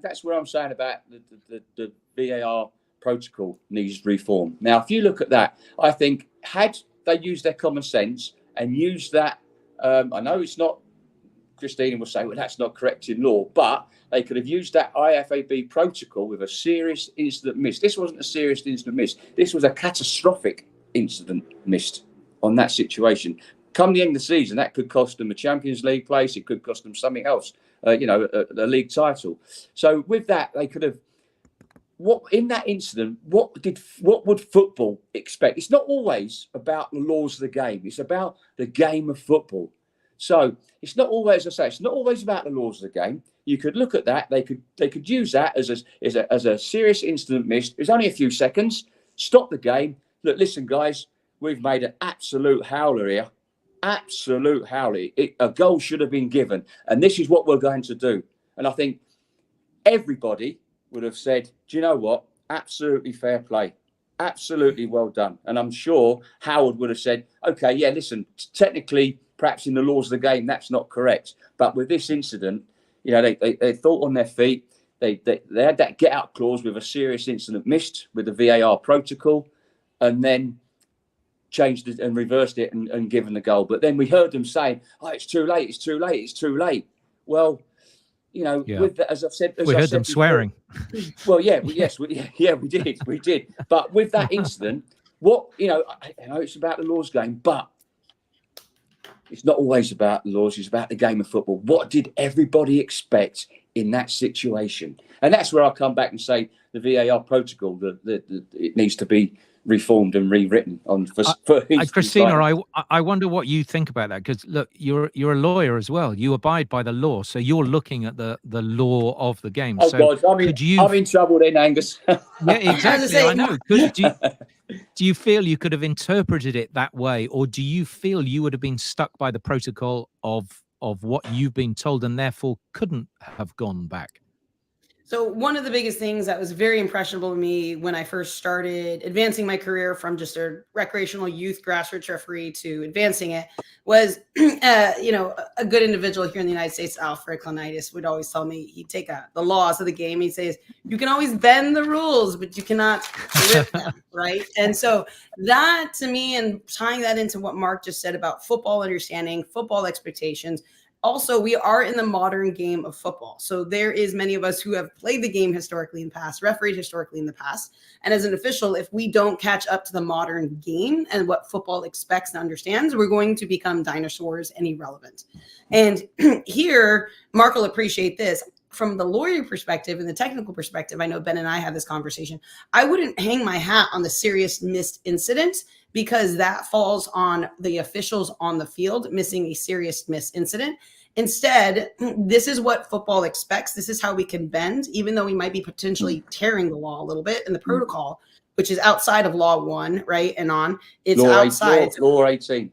That's where I'm saying about the VAR protocol needs reform. Now, if you look at that, I think had they used their common sense and used that, I know it's not, Christina will say, well, that's not correct in law, but they could have used that IFAB protocol with a serious incident missed. This wasn't a serious incident missed. This was a catastrophic incident missed on that situation. Come the end of the season, that could cost them a Champions League place. It could cost them something else, a league title. So with that, they could have, in that incident, what would football expect? It's not always about the laws of the game. It's about the game of football. So it's not always, as I say, it's not always about the laws of the game. You could look at that. They could use that as a serious incident missed. It was only a few seconds. Stop the game. Look, listen, guys, we've made an absolute howler here. Absolute howler. A goal should have been given, and this is what we're going to do. And I think everybody would have said, do you know what? Absolutely fair play. Absolutely well done. And I'm sure Howard would have said, okay, yeah, listen, technically, perhaps in the laws of the game, that's not correct. But with this incident, they thought on their feet. They had that get-out clause with a serious incident missed with the VAR protocol, and then changed it and reversed it and given the goal. But then we heard them saying, oh, it's too late, it's too late, it's too late. Well, with that, as I've said, we heard them swearing. Well, yeah, we did. But with that incident, I know it's about the laws game, but it's not always about the laws. It's about the game of football. What did everybody expect in that situation? And that's where I come back and say the VAR protocol, it needs to be reformed and rewritten for Christina, I wonder what you think about that, because look, you're a lawyer as well. You abide by the law, so you're looking at the law of the game. Oh, so God, I'm in trouble then, Angus. Yeah, exactly. I know. Do you feel you could have interpreted it that way, or do you feel you would have been stuck by the protocol of what you've been told and therefore couldn't have gone back? So one of the biggest things that was very impressionable to me when I first started advancing my career from just a recreational youth grassroots referee to advancing it was, a good individual here in the United States, Alfred Klonitis, would always tell me, he'd take the laws of the game. He'd say, you can always bend the rules, but you cannot rip them, right? And so that, to me, and tying that into what Mark just said about football understanding, football expectations. Also, we are in the modern game of football. So there is many of us who have played the game historically in the past, refereed historically in the past. And as an official, if we don't catch up to the modern game and what football expects and understands, we're going to become dinosaurs and irrelevant. And here, Mark will appreciate this. From the lawyer perspective and the technical perspective, I know Ben and I had this conversation. I wouldn't hang my hat on the serious missed incident, because that falls on the officials on the field missing a serious missed incident. Instead, this is what football expects. This is how we can bend, even though we might be potentially tearing the law a little bit in the protocol, which is outside of law 1, right? And on, it's law outside. Law 18.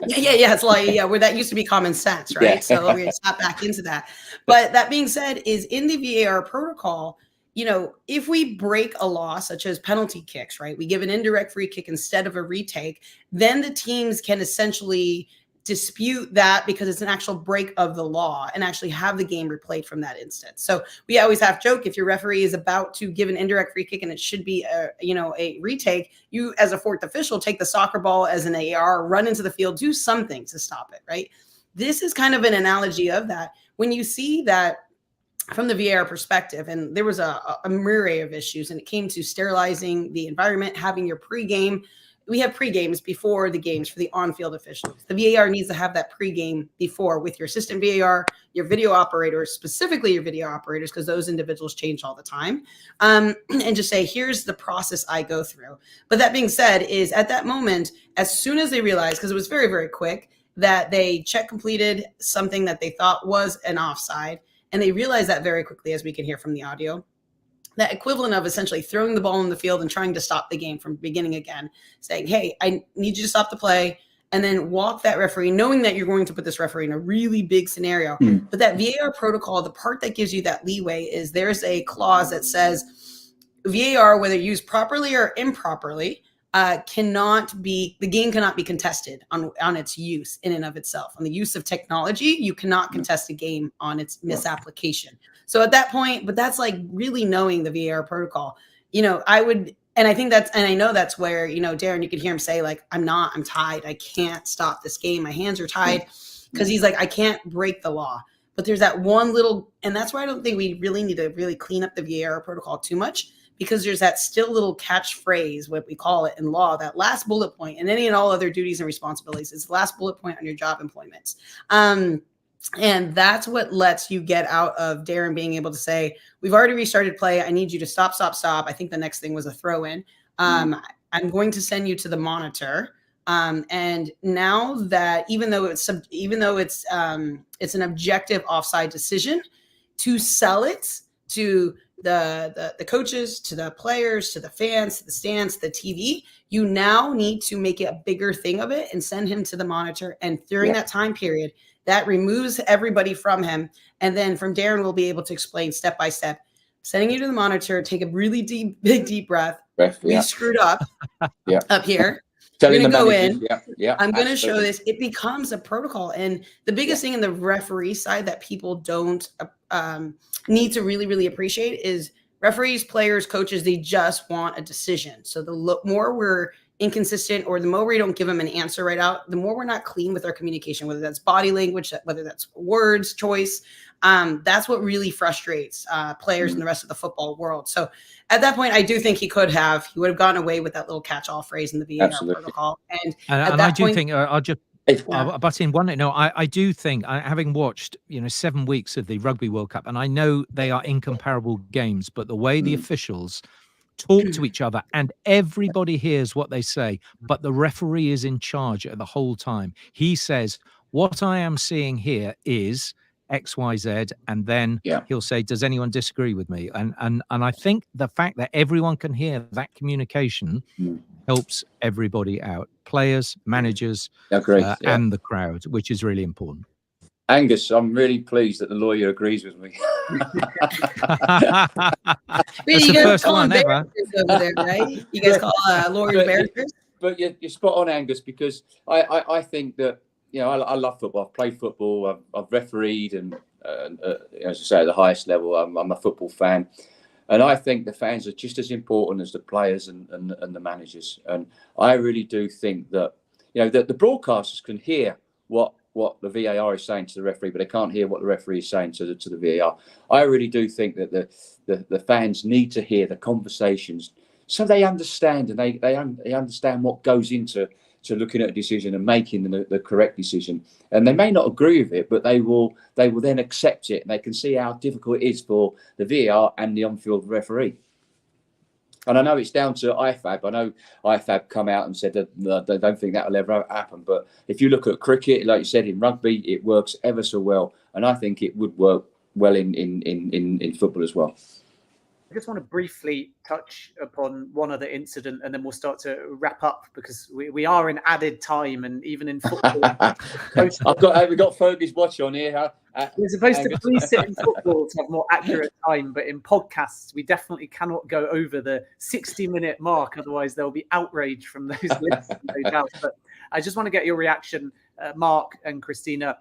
Yeah. It's like, where that used to be common sense, right? Yeah. So we're going to stop back into that. But that being said, is in the VAR protocol, if we break a law such as penalty kicks, right? We give an indirect free kick instead of a retake, then the teams can essentially dispute that because it's an actual break of the law and actually have the game replayed from that instance. So we always have joke, if your referee is about to give an indirect free kick and it should be a retake, you as a fourth official take the soccer ball as an AR, run into the field, do something to stop it, right? This is kind of an analogy of that. When you see that from the VAR perspective, and there was a myriad of issues, and it came to sterilizing the environment, having your pregame. We have pre-games before the games for the on-field officials. The VAR needs to have that pre-game before with your assistant VAR, your video operators, specifically your video operators, because those individuals change all the time, and just say, here's the process I go through. But that being said, is at that moment, as soon as they realized, because it was very, very quick, that they check completed something that they thought was an offside, and they realized that very quickly, as we can hear from the audio, that equivalent of essentially throwing the ball in the field and trying to stop the game from beginning again, saying, hey, I need you to stop the play, and then walk that referee, knowing that you're going to put this referee in a really big scenario. But that VAR protocol, the part that gives you that leeway is there's a clause that says VAR, whether used properly or improperly, the game cannot be contested on its use in and of itself. On the use of technology, you cannot contest a game on its misapplication. So at that point, but that's like really knowing the VAR protocol. I know that's where, Darren, you could hear him say, like, I'm tied. I can't stop this game. My hands are tied, because he's like, I can't break the law. But there's that one little, and that's why I don't think we really need to really clean up the VAR protocol too much, because there's that still little catchphrase, what we call it in law, that last bullet point, and any and all other duties and responsibilities. It's the last bullet point on your job employments. And that's what lets you get out of Darren being able to say, we've already restarted play. I need you to stop. I think the next thing was a throw in. I'm going to send you to the monitor. And now that even though it's an objective offside decision, to sell it to the coaches, to the players, to the fans, to the stands, to the TV, you now need to make a bigger thing of it and send him to the monitor. And during that time period, that removes everybody from him. And then from Darren, we'll be able to explain step by step, sending you to the monitor, take a really deep breath. We screwed up up here. We're going to go in. I'm going to show this. It becomes a protocol. And the biggest thing in the referee side that people don't need to really, really appreciate is referees, players, coaches, they just want a decision. So the more we're inconsistent, or the more we don't give them an answer right out, the more we're not clean with our communication, whether that's body language, whether that's words, choice. That's what really frustrates players in the rest of the football world. So at that point, I do think he would have gone away with that little catch-all phrase in the VAR protocol. And I do think I'll just butt in one. No, I do think, having watched 7 weeks of the Rugby World Cup, and I know they are incomparable games, but the way the officials talk to each other and everybody hears what they say, but the referee is in charge at the whole time. He says, what I am seeing here is XYZ, and then he'll say, does anyone disagree with me? And I think the fact that everyone can hear that communication helps everybody out, players, managers, and the crowd, which is really important. Angus, I'm really pleased that the lawyer agrees with me. That's the first one ever. Over there, right? You guys call lawyers barristers? But you're spot on, Angus, because I think that, I love football. I've played football. I've refereed, and as I say, at the highest level, I'm a football fan. And I think the fans are just as important as the players and the managers. And I really do think that, that the broadcasters can hear what the VAR is saying to the referee, but they can't hear what the referee is saying to the VAR. I really do think that the fans need to hear the conversations so they understand, and they understand what goes into looking at a decision and making the correct decision. And they may not agree with it, but they will then accept it, and they can see how difficult it is for the VAR and the on-field referee. And I know it's down to IFAB. I know IFAB come out and said that they don't think that will ever happen. But if you look at cricket, like you said, in rugby, it works ever so well. And I think it would work well in football as well. I just want to briefly touch upon one other incident, and then we'll start to wrap up, because we are in added time, and even in football. We've got Fergie's watch on here. We're supposed to preset in football to have more accurate time, but in podcasts, we definitely cannot go over the 60-minute mark. Otherwise, there will be outrage from those listeners, no doubt. But I just want to get your reaction Mark and Christina,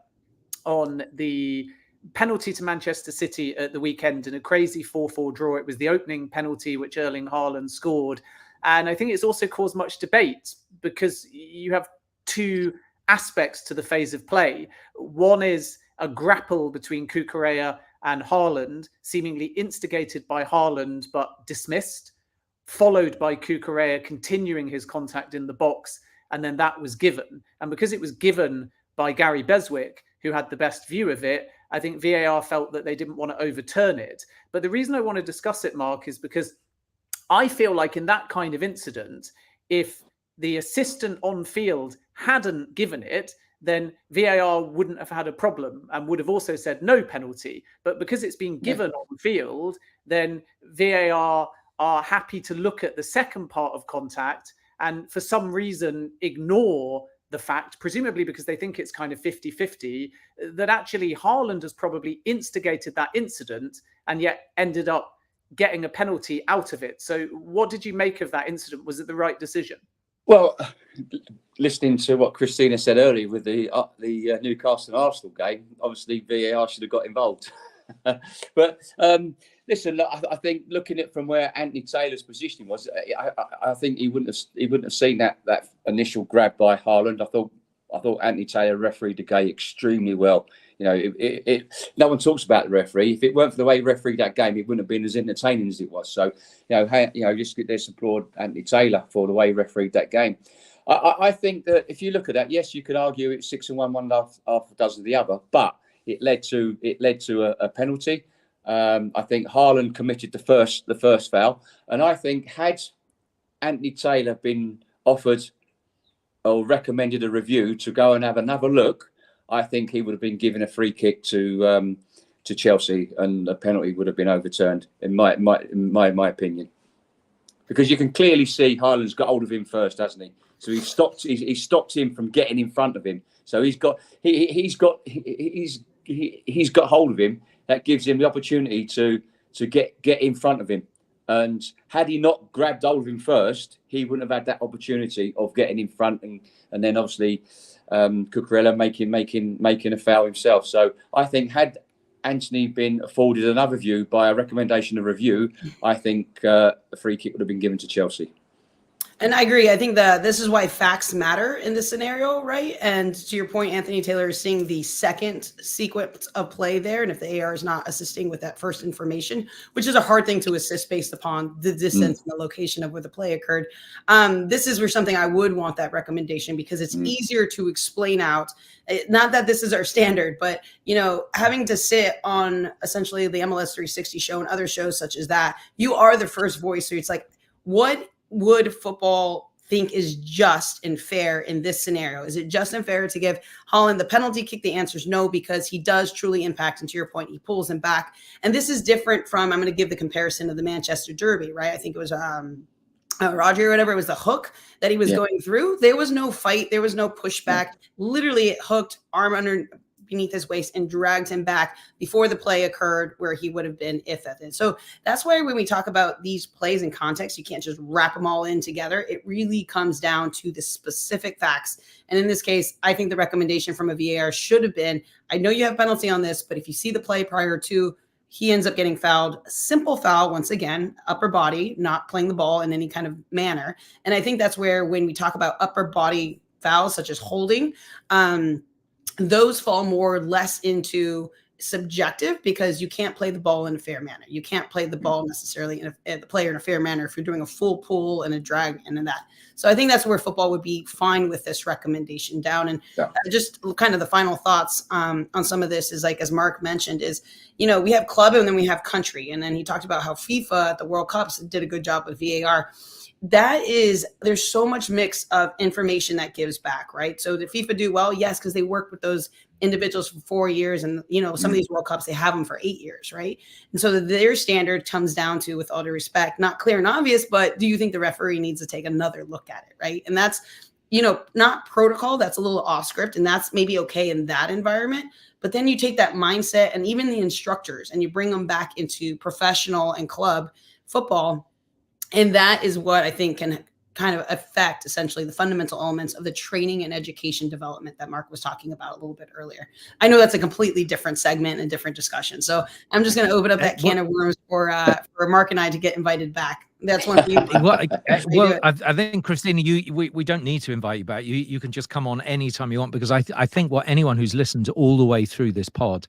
on the penalty to Manchester City at the weekend in a crazy 4-4 draw. It was the opening penalty which Erling Haaland scored. And I think it's also caused much debate because you have two aspects to the phase of play. One is a grapple between Cucurella and Haaland, seemingly instigated by Haaland but dismissed, followed by Cucurella continuing his contact in the box, and then that was given. And because it was given by Gary Beswick, who had the best view of it, I think VAR felt that they didn't want to overturn it. But the reason I want to discuss it, Mark, is because I feel like in that kind of incident, if the assistant on field hadn't given it, then VAR wouldn't have had a problem and would have also said no penalty. But because it's been given on field, then VAR are happy to look at the second part of contact and for some reason ignore the fact, presumably because they think it's kind of 50-50, that actually Haaland has probably instigated that incident and yet ended up getting a penalty out of it. So what did you make of that incident? Was it the right decision? Well, listening to what Christina said earlier with the Newcastle and Arsenal game, obviously VAR should have got involved. But listen, I think looking at from where Anthony Taylor's positioning was, I think he wouldn't have seen that initial grab by Haaland. I thought Anthony Taylor refereed the game extremely well. You know, no one talks about the referee. If it weren't for the way he refereed that game, it wouldn't have been as entertaining as it was. So, just let's applaud Anthony Taylor for the way he refereed that game. I think that if you look at that, yes, you could argue it's 6-1, one half a dozen of the other, but it led to a penalty. I think Haaland committed the first foul, and I think had Anthony Taylor been offered or recommended a review to go and have another look, I think he would have been given a free kick to Chelsea, and a penalty would have been overturned, in my opinion. Because you can clearly see Haaland's got hold of him first, hasn't he? So he stopped him from getting in front of him. So he's got hold of him. That gives him the opportunity to get in front of him. And had he not grabbed hold of him first, he wouldn't have had that opportunity of getting in front and then obviously Cucurella making a foul himself. So I think had Anthony been afforded another view by a recommendation of review, I think a free kick would have been given to Chelsea. And I agree. I think that this is why facts matter in this scenario, right? And to your point, Anthony Taylor is seeing the second sequence of play there. And if the AR is not assisting with that first information, which is a hard thing to assist based upon the distance and the location of where the play occurred, this is where something I would want that recommendation, because it's easier to explain out. Not that this is our standard, but, having to sit on essentially the MLS 360 show and other shows such as that, you are the first voice. So it's like, what would football think is just and fair in this scenario? Is it just and fair to give Haaland the penalty kick? The answer is no, because he does truly impact. And to your point, he pulls him back. And this is different from, I'm going to give the comparison of the Manchester Derby, right? I think it was Roger or whatever. It was the hook that he was going through. There was no fight. There was no pushback. Literally it hooked arm beneath his waist and dragged him back before the play occurred where he would have been if that. And so that's why when we talk about these plays in context, you can't just wrap them all in together. It really comes down to the specific facts. And in this case, I think the recommendation from a VAR should have been, I know you have penalty on this, but if you see the play prior to, he ends up getting fouled. A simple foul, once again, upper body, not playing the ball in any kind of manner. And I think that's where when we talk about upper body fouls, such as holding, those fall more or less into subjective, because you can't play the ball in a fair manner. You can't play the ball necessarily the player in a fair manner if you're doing a full pull and a drag and that. So I think that's where football would be fine with this recommendation down. And just kind of the final thoughts on some of this is, like, as Mark mentioned, is, we have club and then we have country. And then he talked about how FIFA at the World Cups did a good job with VAR. There's so much mix of information that gives back, right? So did FIFA do well? Yes, because they worked with those individuals for 4 years. And, some of these World Cups, they have them for 8 years, right? And so their standard comes down to, with all due respect, not clear and obvious, but do you think the referee needs to take another look at it, right? And that's, not protocol. That's a little off script, and that's maybe okay in that environment. But then you take that mindset and even the instructors and you bring them back into professional and club football. And that is what I think kind of affect essentially the fundamental elements of the training and education development that Mark was talking about a little bit earlier. I know that's a completely different segment and different discussion. So I'm just going to open up that can of worms for Mark and I to get invited back. That's one for you. I think, Christina, we don't need to invite you back. You can just come on anytime you want, because I think what anyone who's listened all the way through this pod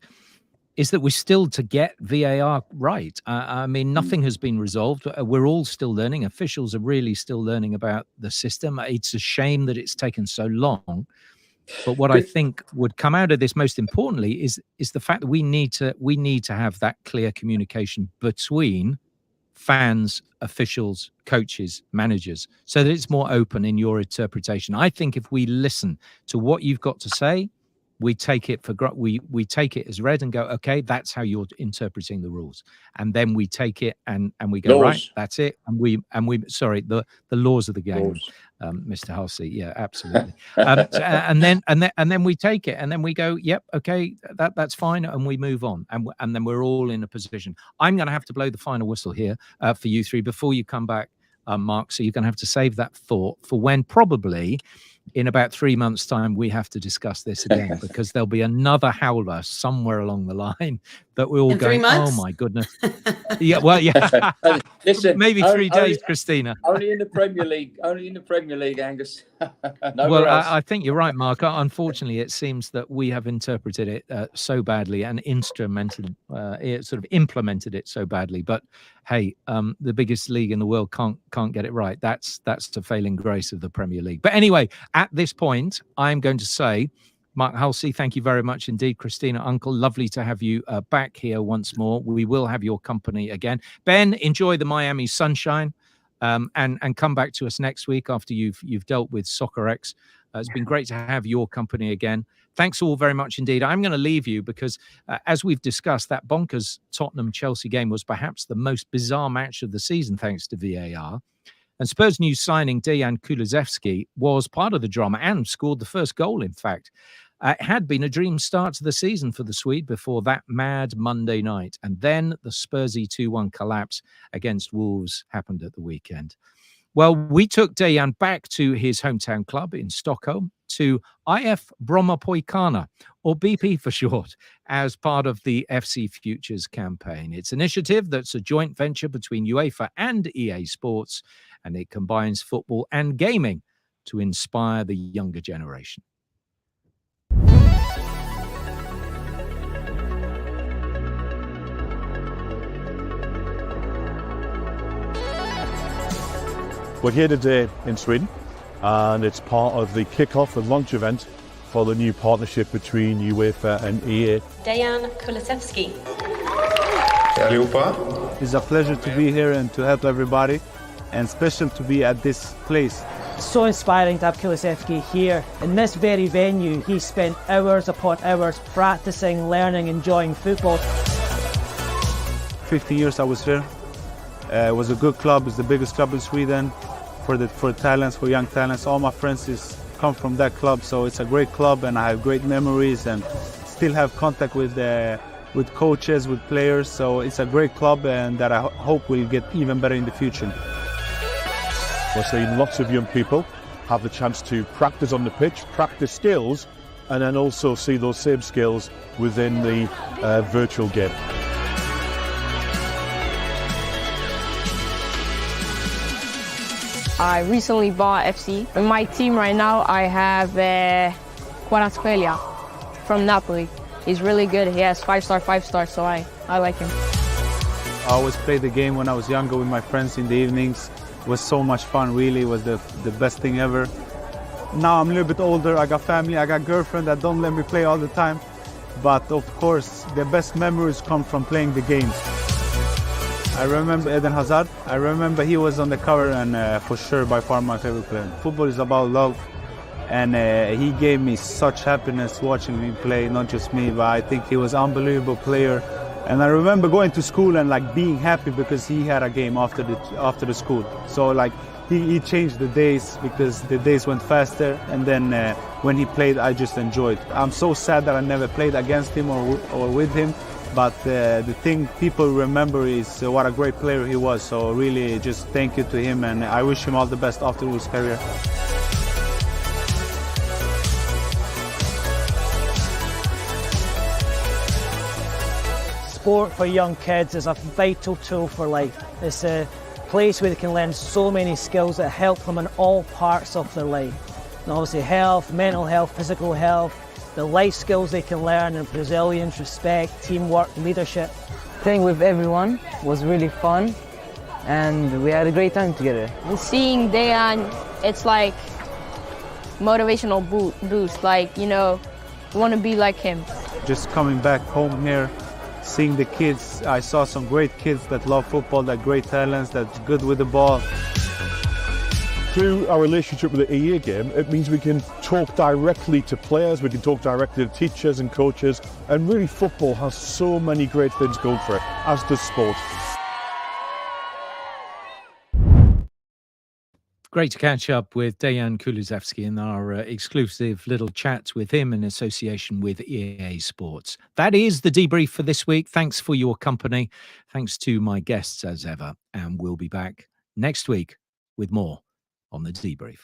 is that we're still to get VAR right. I mean, nothing has been resolved. We're all still learning. Officials are really still learning about the system. It's a shame that it's taken so long. But what I think would come out of this most importantly is the fact that we need to have that clear communication between fans, officials, coaches, managers, so that it's more open in your interpretation. I think if we listen to what you've got to say, we take it we take it as read and go, okay, that's how you're interpreting the rules, and then we take it and we go, right, that's it, and we sorry, the laws of the game, Mr. Halsey, yeah, absolutely. And then we take it and then we go, yep, okay, that's fine, and we move on, and then we're all in a position. I'm going to have to blow the final whistle here for you three before you come back, Mark. So you're going to have to save that thought for when probably in about 3 months' time we have to discuss this again, because there'll be another howler somewhere along the line that we're all going, oh my goodness. Yeah, well, yeah. Listen, maybe 3 days, Christina. Only in the Premier League. Only in the Premier League, Angus. Well, I think you're right, Mark. Unfortunately, it seems that we have interpreted it so badly and implemented it so badly. But hey, the biggest league in the world can't get it right. That's the failing grace of the Premier League. But anyway, at this point, I'm going to say, Mark Halsey, thank you very much indeed. Christina Unkel, lovely to have you back here once more. We will have your company again. Ben, enjoy the Miami sunshine, and come back to us next week after you've dealt with SoccerX. It's been great to have your company again. Thanks all very much indeed. I'm going to leave you because, as we've discussed, that bonkers Tottenham-Chelsea game was perhaps the most bizarre match of the season, thanks to VAR. And Spurs' new signing, Dejan Kulusevski, was part of the drama and scored the first goal, in fact. It had been a dream start to the season for the Swede before that mad Monday night. And then the Spursy 2-1 collapse against Wolves happened at the weekend. Well, we took Dejan back to his hometown club in Stockholm, to IF Brommapojkarna, or BP for short, as part of the FC Futures campaign. It's an initiative that's a joint venture between UEFA and EA Sports, and it combines football and gaming to inspire the younger generation. We're here today in Sweden, and it's part of the kick-off and launch event for the new partnership between UEFA and EA. Dejan Kulusevski. It's a pleasure to be here and to help everybody, and special to be at this place. So inspiring to have Kulusevski here in this very venue. He spent hours upon hours practicing, learning, enjoying football. 15 years I was here. It was a good club. It's the biggest club in Sweden for talents, for young talents. All my friends come from that club, so it's a great club, and I have great memories and still have contact with coaches, with players. So it's a great club, and that I hope will get even better in the future. We're seeing lots of young people have the chance to practice on the pitch, practice skills, and then also see those same skills within the virtual game. I recently bought FC. In my team right now, I have Kvaratskhelia from Napoli. He's really good. He has 5-star, so I like him. I always played the game when I was younger with my friends in the evenings. It was so much fun, really. It was the best thing ever. Now I'm a little bit older. I got family, I got girlfriend that don't let me play all the time. But of course, the best memories come from playing the games. I remember Eden Hazard. I remember he was on the cover, and for sure, by far my favorite player. Football is about love, and he gave me such happiness watching me play, not just me, but I think he was an unbelievable player. And I remember going to school and like being happy because he had a game after the school. So like he changed the days because the days went faster, and then when he played, I just enjoyed. I'm so sad that I never played against him or with him, But the thing people remember is what a great player he was. So really just thank you to him, and I wish him all the best after his career. Sport for young kids is a vital tool for life. It's a place where they can learn so many skills that help them in all parts of their life. And obviously health, mental health, physical health, the life skills they can learn, and resilience, respect, teamwork, leadership. Playing with everyone was really fun, and we had a great time together. And seeing Dejan, it's like motivational boost, like, you know, you want to be like him. Just coming back home here, seeing the kids, I saw some great kids that love football, that great talents, that's good with the ball. Through our relationship with the EA game, it means we can talk directly to players, we can talk directly to teachers and coaches, and really football has so many great things going for it, as does sport. Great to catch up with Dejan Kulusevski in our exclusive little chat with him in association with EA Sports. That is the debrief for this week. Thanks for your company. Thanks to my guests as ever. And we'll be back next week with more on the debrief.